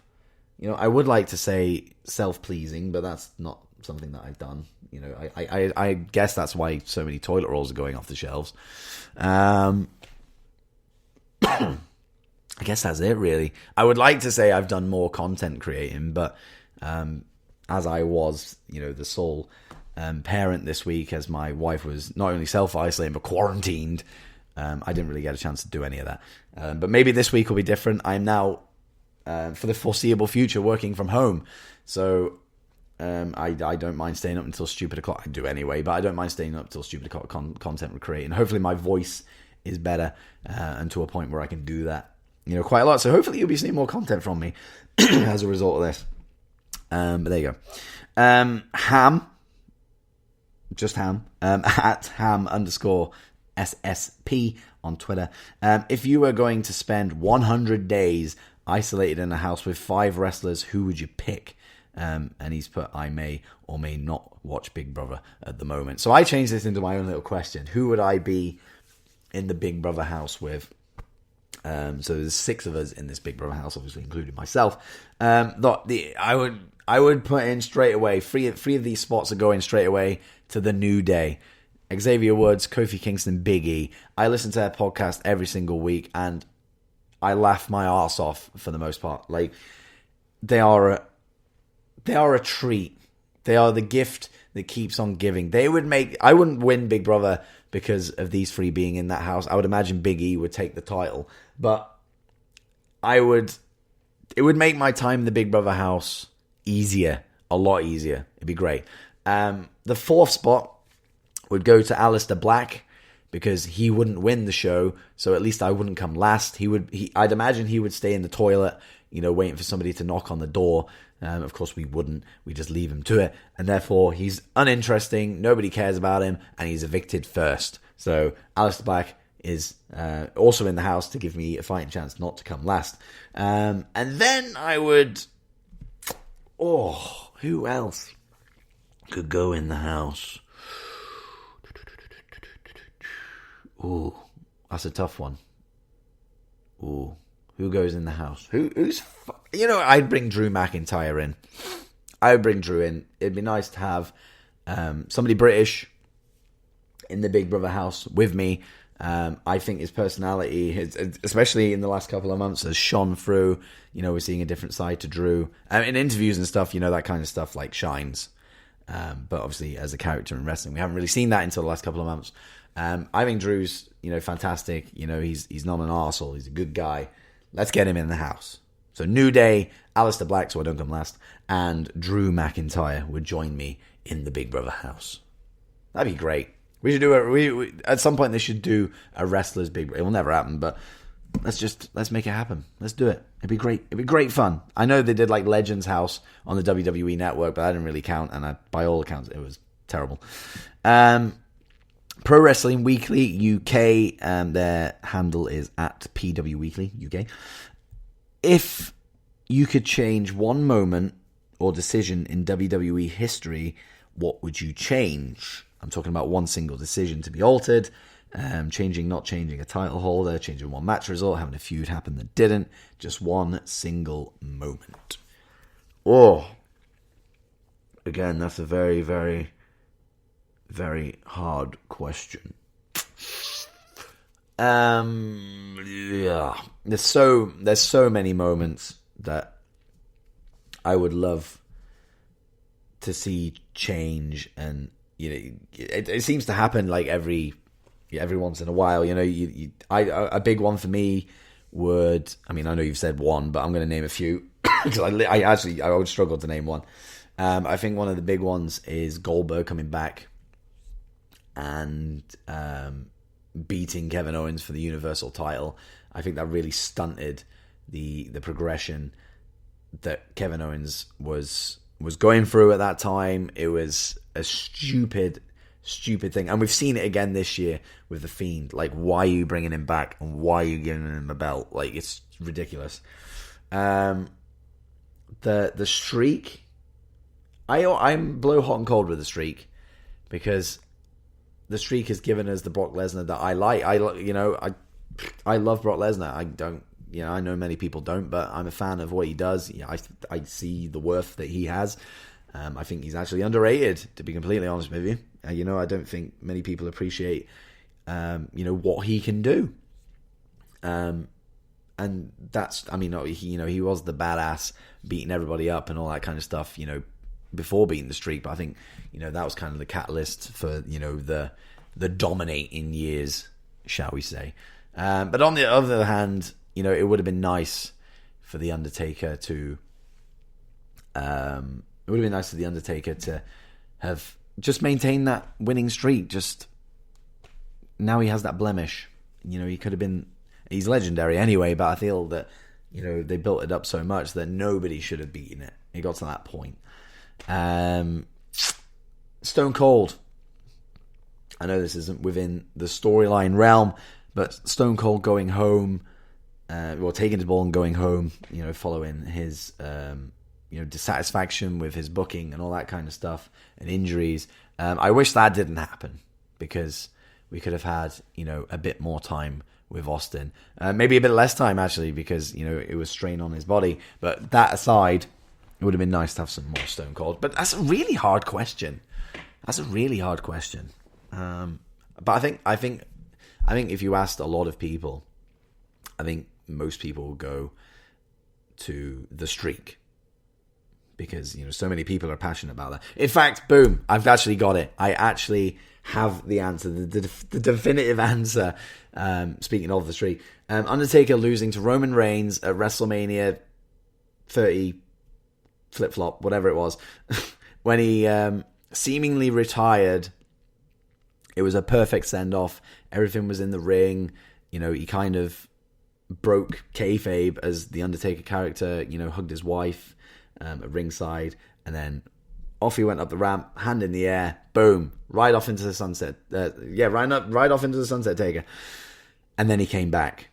I would like to say self-pleasing, but that's not something that I've done. I guess that's why so many toilet rolls are going off the shelves. I guess that's it, really. I would like to say I've done more content creating, but as I was, the sole parent this week, as my wife was not only self-isolating but quarantined, I didn't really get a chance to do any of that. But maybe this week will be different. I'm now, for the foreseeable future, working from home. So I don't mind staying up until stupid o'clock. I do anyway, but I don't mind staying up until stupid o'clock content creating. Hopefully my voice is better and to a point where I can do that quite a lot. So hopefully you'll be seeing more content from me as a result of this. But there you go. Ham, just Ham, at Ham_SSP on Twitter. If you were going to spend 100 days isolated in a house with 5 wrestlers, who would you pick? And he's put, I may or may not watch Big Brother at the moment. So I changed this into my own little question. Who would I be in the Big Brother house with? So there's 6 of us in this Big Brother house, obviously including myself. I would put in straight away. Three of these spots are going straight away to the New Day. Xavier Woods, Kofi Kingston, Big E. I listen to their podcast every single week, and I laugh my arse off for the most part. Like, they are a treat. They are the gift that keeps on giving. I wouldn't win Big Brother because of these 3 being in that house. I would imagine Big E would take the title, but it would make my time in the Big Brother house easier, a lot easier. It'd be great. The 4th spot would go to Aleister Black, because he wouldn't win the show, so at least I wouldn't come last. I'd imagine he would stay in the toilet, waiting for somebody to knock on the door. Of course, we wouldn't. We just leave him to it, and therefore he's uninteresting. Nobody cares about him, and he's evicted first. So Aleister Black is also in the house to give me a fighting chance not to come last. And then I would... Oh, who else could go in the house? Ooh, that's a tough one. Ooh, who goes in the house? I'd bring Drew McIntyre in. I would bring Drew in. It'd be nice to have somebody British in the Big Brother house with me. I think his personality, especially in the last couple of months, has shone through. We're seeing a different side to Drew. In interviews and stuff, that kind of stuff shines. But obviously, as a character in wrestling, we haven't really seen that until the last couple of months. I think Drew's, fantastic. He's not an arsehole. He's a good guy. Let's get him in the house. So New Day, Aleister Black, so I don't come last, and Drew McIntyre would join me in the Big Brother house. That'd be great. We should do it. At some point, they should do a wrestlers Big Brother. It will never happen, but let's make it happen. Let's do it. It'd be great. It'd be great fun. I know they did Legends House on the WWE Network, but that didn't really count, and by all accounts, it was terrible. Pro Wrestling Weekly UK, their handle is at PW Weekly UK. If you could change one moment or decision in WWE history, what would you change? I'm talking about one single decision to be altered, not changing a title holder, changing one match result, having a feud happen that didn't, just one single moment. Oh, again, that's a very, very, very hard question. Yeah, there's so many moments that I would love to see change, and it seems to happen every once in a while. A big one for me would, I know you've said one, but I'm going to name a few because I would struggle to name one. I think one of the big ones is Goldberg coming back and beating Kevin Owens for the Universal title. I think that really stunted the progression that Kevin Owens was going through at that time. It was a stupid thing, and we've seen it again this year with The Fiend. Why are you bringing him back, and why are you giving him a belt? It's ridiculous. The streak, I'm blow hot and cold with the streak, because the streak has given us the Brock Lesnar that I like. I love Brock Lesnar. I know many people don't, but I'm a fan of what he does. I see the worth that he has. I think he's actually underrated, to be completely honest with you. I don't think many people appreciate, what he can do. And that's, he was the badass, beating everybody up and all that kind of stuff, before beating the streak. But I think, that was kind of the catalyst for, the dominating years, shall we say. But on the other hand, it would have been nice for the Undertaker to, have just maintained that winning streak. Just now he has that blemish. He could have been. He's legendary anyway, but I feel that they built it up so much that nobody should have beaten it. It got to that point. Stone Cold. I know this isn't within the storyline realm, but Stone Cold going home, taking the ball and going home, following his, dissatisfaction with his booking and all that kind of stuff, and injuries. I wish that didn't happen, because we could have had, a bit more time with Austin. Maybe a bit less time, actually, because, it was strain on his body. But that aside, it would have been nice to have some more Stone Cold. But that's a really hard question. But I think if you asked a lot of people, I think most people will go to the Streak. Because, so many people are passionate about that. In fact, boom, I've actually got it. I actually have the answer, the definitive answer. Speaking of the Streak. Undertaker losing to Roman Reigns at WrestleMania 30, flip-flop, whatever it was. When he seemingly retired, it was a perfect send-off. Everything was in the ring. He kind of broke kayfabe as the Undertaker character, hugged his wife at ringside, and then off he went up the ramp, hand in the air, boom, right off into the sunset. Right off into the sunset, Taker. And then he came back.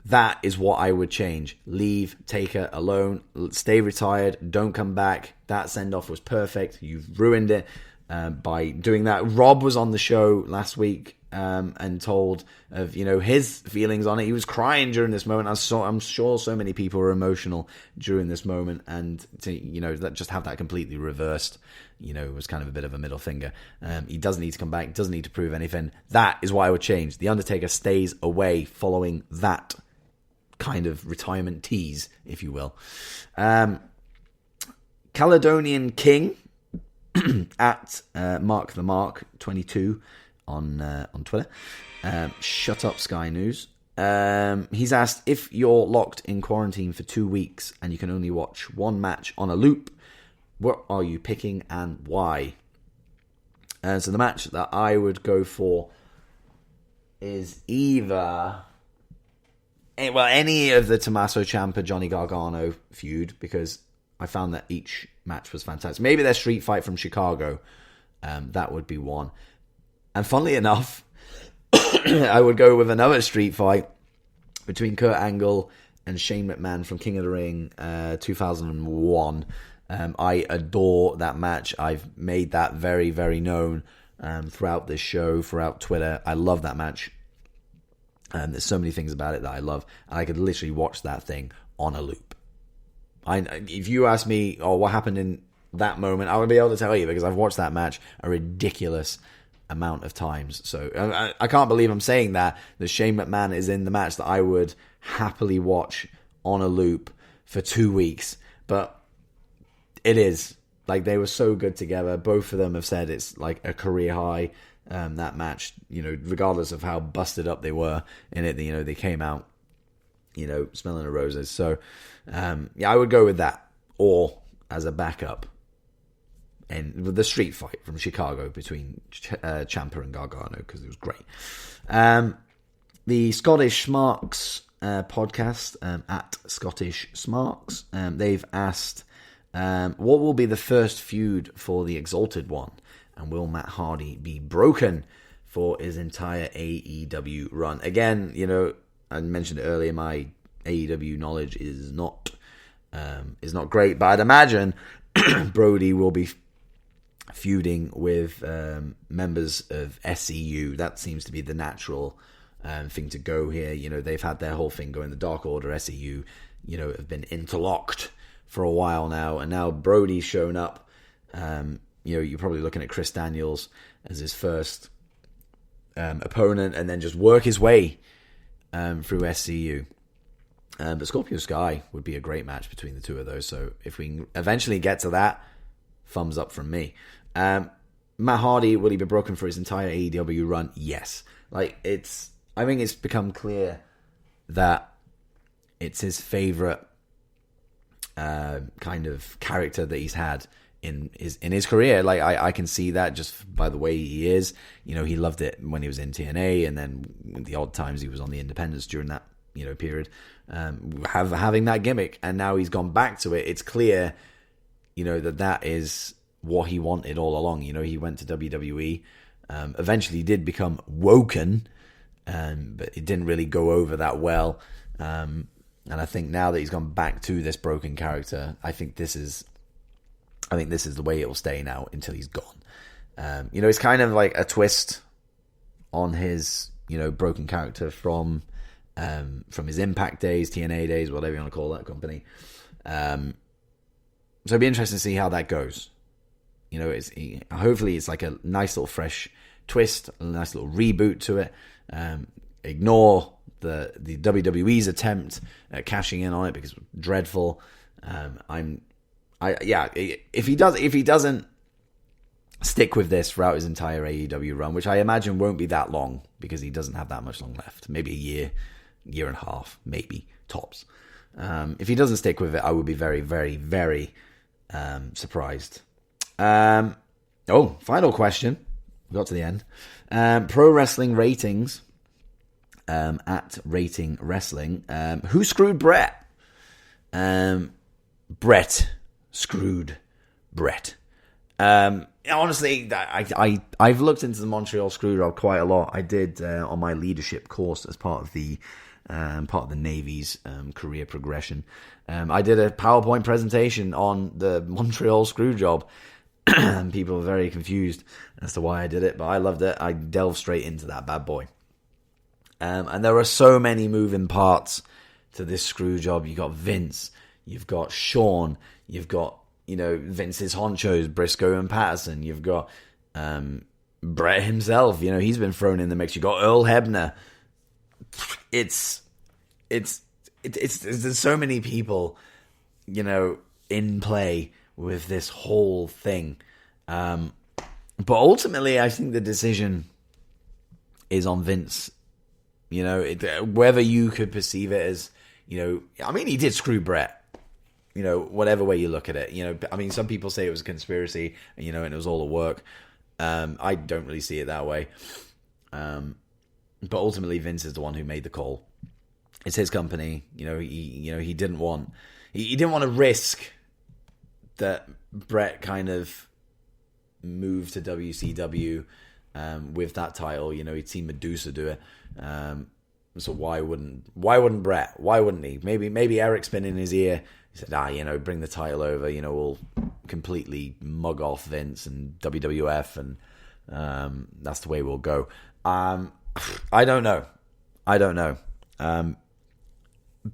That is what I would change. Leave Taker alone. Stay retired. Don't come back. That send-off was perfect. You've ruined it by doing that. Rob was on the show last week and told of his feelings on it. He was crying during this moment. I'm sure so many people were emotional during this moment, and to just have that completely reversed, was kind of a bit of a middle finger. He doesn't need to come back. Doesn't need to prove anything. That is what I would change. The Undertaker stays away following that kind of retirement tease, if you will. Caledonian King at Mark the Mark 22 on Twitter. Shut up, Sky News. He's asked, if you're locked in quarantine for 2 weeks and you can only watch one match on a loop, what are you picking and why? So the match that I would go for is either any of the Tommaso Ciampa Johnny Gargano feud, because I found that each match was fantastic. Maybe their street fight from Chicago, that would be one. And funnily enough, I would go with another street fight between Kurt Angle and Shane McMahon from King of the Ring 2001. I adore that match. I've made that very, very known throughout this show, throughout Twitter. I love that match. There's so many things about it that I love. And I could literally watch that thing on a loop. If you ask me, what happened in that moment, I would be able to tell you, because I've watched that match a ridiculous amount of times. So I can't believe I'm saying that Shane McMahon is in the match that I would happily watch on a loop for 2 weeks. But it is. Like, they were so good together. Both of them have said it's like a career high. That match, regardless of how busted up they were in it, they came out, smelling the roses. So, I would go with that. Or as a backup, and with the street fight from Chicago between Ciampa and Gargano, because it was great. The Scottish Smarks podcast, at Scottish Smarks, they've asked, what will be the first feud for the Exalted One? And will Matt Hardy be broken for his entire AEW run? Again, I mentioned it earlier, my AEW knowledge is not great, but I'd imagine Brody will be feuding with members of SCU. That seems to be the natural thing to go here. They've had their whole thing going. The Dark Order, SCU, have been interlocked for a while now, and now Brody's shown up. You're probably looking at Chris Daniels as his first opponent, and then just work his way through SCU. But Scorpio Sky would be a great match between the two of those. So if we can eventually get to that, thumbs up from me. Matt Hardy, will he be broken for his entire AEW run? Yes. I think it's become clear that it's his favorite kind of character that he's had in his career. I can see that just by the way he is. He loved it when he was in TNA, and then the odd times he was on the independents during that period, having that gimmick, and now he's gone back to it. It's clear, that is what he wanted all along. He went to WWE, eventually did become Woken, but it didn't really go over that well. And I think now that he's gone back to this broken character, I think this is the way it will stay now until he's gone. It's kind of like a twist on his, broken character from from his Impact days, TNA days, whatever you want to call that company. So it'd be interesting to see how that goes. You know, hopefully it's like a nice little fresh twist, a nice little reboot to it. Ignore the WWE's attempt at cashing in on it because it's dreadful. If he doesn't stick with this throughout his entire AEW run, which I imagine won't be that long because he doesn't have that much long left, maybe a year and a half, maybe tops. If he doesn't stick with it, I would be very, very, very surprised. Final question. We got to the end. Pro wrestling ratings. At Rating Wrestling. Who screwed Brett? Brett screwed Brett. Honestly, I've looked into the Montreal Screwjob quite a lot. I did on my leadership course as part of the Navy's career progression. I did a PowerPoint presentation on the Montreal Screwjob. And people were very confused as to why I did it, but I loved it. I delved straight into that bad boy. And there are so many moving parts to this screw job. You've got Vince, you've got Sean, you've got, Vince's honchos, Briscoe and Patterson. You've got Brett himself. He's been thrown in the mix. You've got Earl Hebner. It's there's so many people, in play with this whole thing. But ultimately, I think the decision is on Vince. Whether you could perceive it as, he did screw Brett, whatever way you look at it. Some people say it was a conspiracy, and it was all a work. I don't really see it that way. But ultimately, Vince is the one who made the call. It's his company. He didn't want to risk that Brett kind of moved to WCW with that title. He'd seen Medusa do it. So why wouldn't Brett? Why wouldn't he? Maybe Eric's been in his ear. He said, bring the title over. We'll completely mug off Vince and WWF, and that's the way we'll go. I don't know.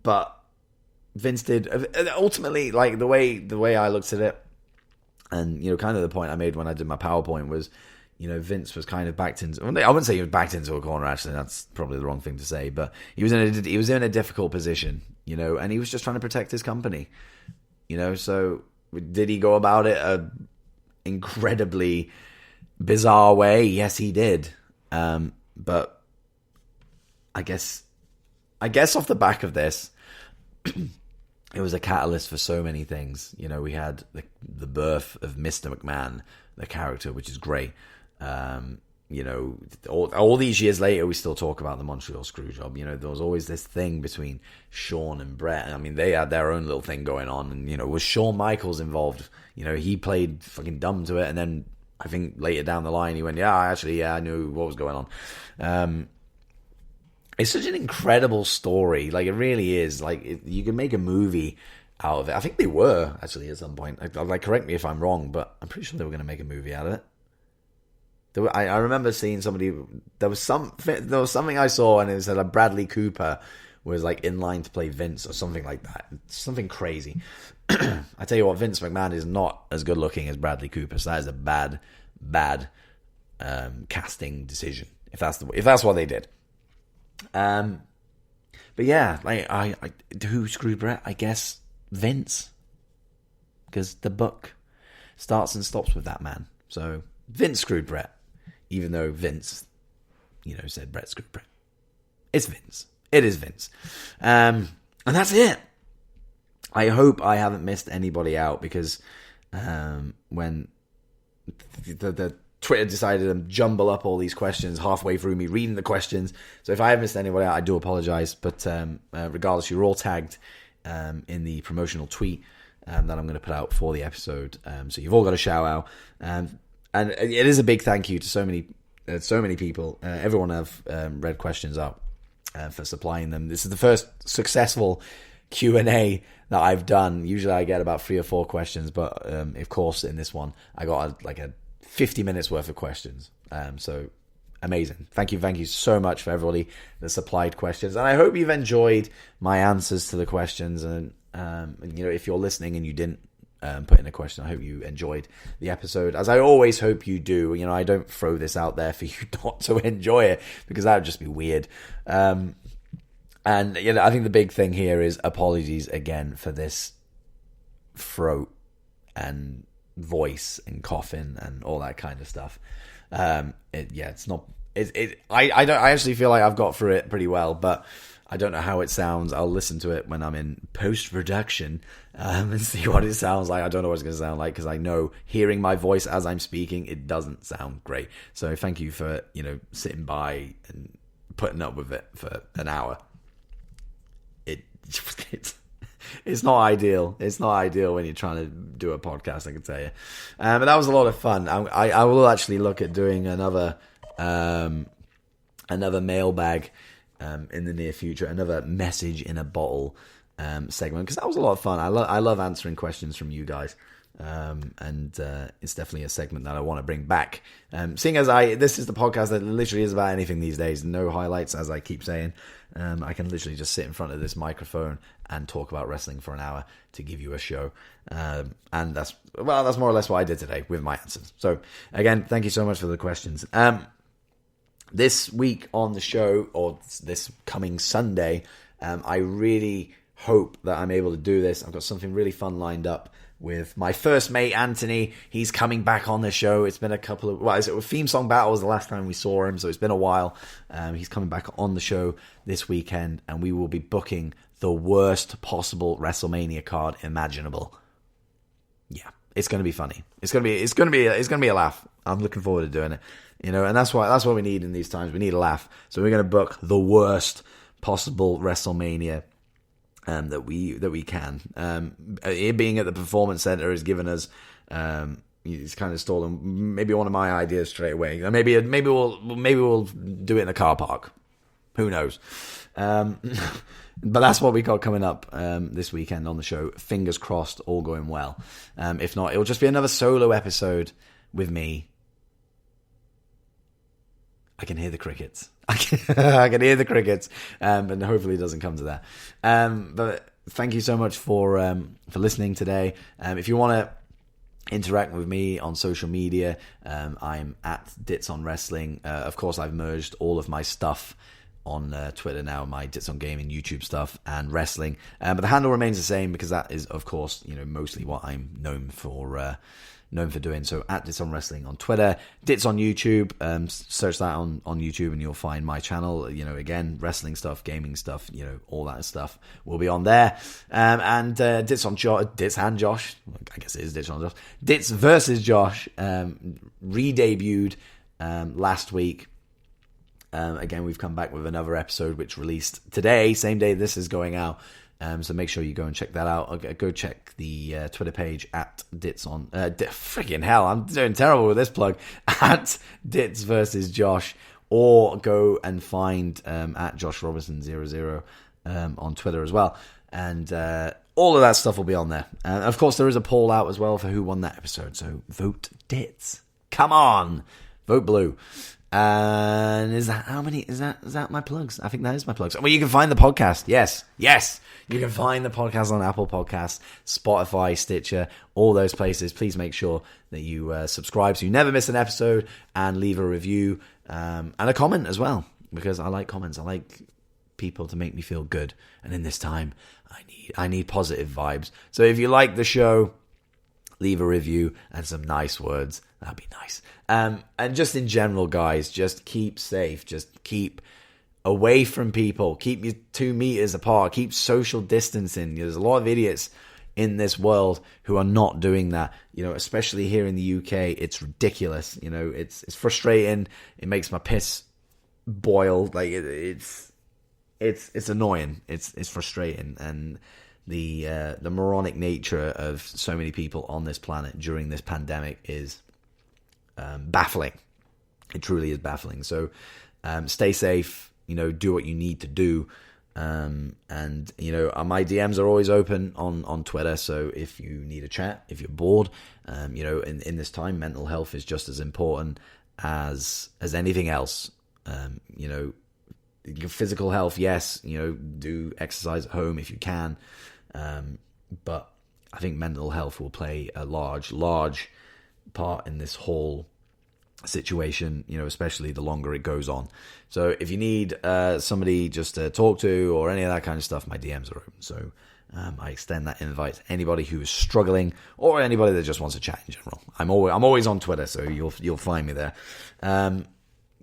But Vince did ultimately, like the way I looked at it, and kind of the point I made when I did my PowerPoint was, Vince was kind of backed into. I wouldn't say he was backed into a corner. Actually, that's probably the wrong thing to say. But he was in a difficult position, and he was just trying to protect his company, So did he go about it a incredibly bizarre way? Yes, he did. But I guess off the back of this, it was a catalyst for so many things. We had the birth of Mr. McMahon, the character, which is great. All these years later, we still talk about the Montreal Screwjob. There was always this thing between Shawn and Brett. They had their own little thing going on. And, was Shawn Michaels involved? He played fucking dumb to it. And then I think later down the line, he went, I knew what was going on. It's such an incredible story. Like, it really is. Like, you can make a movie out of it. I think they were, actually, at some point. Correct me if I'm wrong, but I'm pretty sure they were going to make a movie out of it. I remember seeing somebody. There was something I saw, and it said like Bradley Cooper was like in line to play Vince or something like that. Something crazy. I tell you what, Vince McMahon is not as good looking as Bradley Cooper, so that is a bad casting decision. If that's what they did. But yeah, who screwed Brett? I guess Vince, because the buck starts and stops with that man. So Vince screwed Brett. Even though Vince, said Brett screwed Brett. It's Vince. It is Vince. And that's it. I hope I haven't missed anybody out because when the Twitter decided to jumble up all these questions halfway through me reading the questions. So if I have missed anybody out, I do apologize. But regardless, you're all tagged in the promotional tweet that I'm going to put out for the episode. So you've all got a shout out. And it is a big thank you to so many people. Everyone have read questions up for supplying them. This is the first successful Q&A that I've done. Usually I get about 3 or 4 questions, but of course in this one I got a 50 minutes worth of questions. So amazing. Thank you so much for everybody that supplied questions. And I hope you've enjoyed my answers to the questions. And, if you're listening and you didn't put in a question, I hope you enjoyed the episode, as I always hope you do. I don't throw this out there for you not to enjoy it, because that would just be weird. And I think the big thing here is apologies again for this throat and voice and coughing and all that kind of stuff. It's not. I don't. I actually feel like I've got through it pretty well, but I don't know how it sounds. I'll listen to it when I'm in post-production and see what it sounds like. I don't know what it's going to sound like, because I know hearing my voice as I'm speaking, it doesn't sound great. So thank you for, sitting by and putting up with it for an hour. It's not ideal. It's not ideal when you're trying to do a podcast, I can tell you. But that was a lot of fun. I will actually look at doing another mailbag in the near future, another message in a bottle segment, because that was a lot of fun. I love answering questions from you guys, and it's definitely a segment that I want to bring back. Seeing as this is the podcast that literally is about anything these days, no highlights, as I keep saying. I can literally just sit in front of this microphone and talk about wrestling for an hour to give you a show, and that's more or less what I did today with my answers. So again, thank you so much for the questions. This week on the show, or this coming Sunday, I really hope that I'm able to do this. I've got something really fun lined up with my first mate, Anthony. He's coming back on the show. It's been a couple of... Theme Song Battle was the last time we saw him, so it's been a while. He's coming back on the show this weekend, and we will be booking the worst possible WrestleMania card imaginable. Yeah, it's going to be funny. It's going to be a laugh. I'm looking forward to doing it. And that's what we need in these times. We need a laugh. So we're going to book the worst possible WrestleMania that we can. It being at the Performance Center has given us. He's kind of stolen maybe one of my ideas straight away. Maybe we'll do it in a car park. Who knows? But that's what we got coming up this weekend on the show. Fingers crossed, all going well. If not, it'll just be another solo episode with me. I can hear the crickets. I can hear the crickets, and hopefully it doesn't come to that. But thank you so much for listening today. If you want to interact with me on social media, I'm at Dits on Wrestling. Of course, I've merged all of my stuff on Twitter now, my Dits on Gaming, YouTube stuff, and wrestling. But the handle remains the same, because that is, of course, mostly what I'm known for doing. So at Dits on Wrestling on Twitter, Dits on YouTube, search that on YouTube and you'll find my channel. Again, wrestling stuff, gaming stuff, all that stuff will be on there. And Dits and Josh, I guess it is Dits on Josh, Dits versus Josh, re-debuted last week. Again, we've come back with another episode which released today, same day this is going out. So make sure you go and check that out. Go check the Twitter page at Dits on... freaking hell, I'm doing terrible with this plug. At Dits versus Josh. Or go and find at Josh Robinson 00 on Twitter as well. And all of that stuff will be on there. Of course, there is a poll out as well for who won that episode. So vote Dits. Come on! Vote blue. And is that my plugs? I think that is my plugs. Well, you can find the podcast. Yes. You can find the podcast on Apple Podcasts, Spotify, Stitcher, all those places. Please make sure that you subscribe so you never miss an episode, and leave a review and a comment as well, because I like comments. I like people to make me feel good. And in this time, I need positive vibes. So if you like the show, leave a review and some nice words. That'd be nice. And just in general, guys, just keep safe. Just keep away from people. Keep you 2 meters apart. Keep social distancing. There's a lot of idiots in this world who are not doing that. Especially here in the UK, it's ridiculous. It's frustrating. It makes my piss boil. Like it's annoying. It's frustrating. And the moronic nature of so many people on this planet during this pandemic is baffling. It truly is baffling. So stay safe, do what you need to do. And my DMs are always open on Twitter. So if you need a chat, if you're bored, in this time, mental health is just as important as anything else. Physical health, yes, do exercise at home if you can, but I think mental health will play a large part in this whole situation, especially the longer it goes on. So if you need somebody just to talk to or any of that kind of stuff, my DMs are open. So I extend that invite to anybody who is struggling or anybody that just wants to chat in general. I'm always on Twitter, so you'll find me there.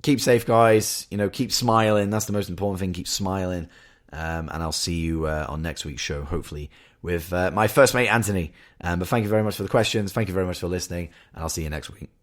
Keep safe, guys. Keep smiling. That's the most important thing. Keep smiling. And I'll see you on next week's show, hopefully, with my first mate, Anthony. But thank you very much for the questions. Thank you very much for listening. And I'll see you next week.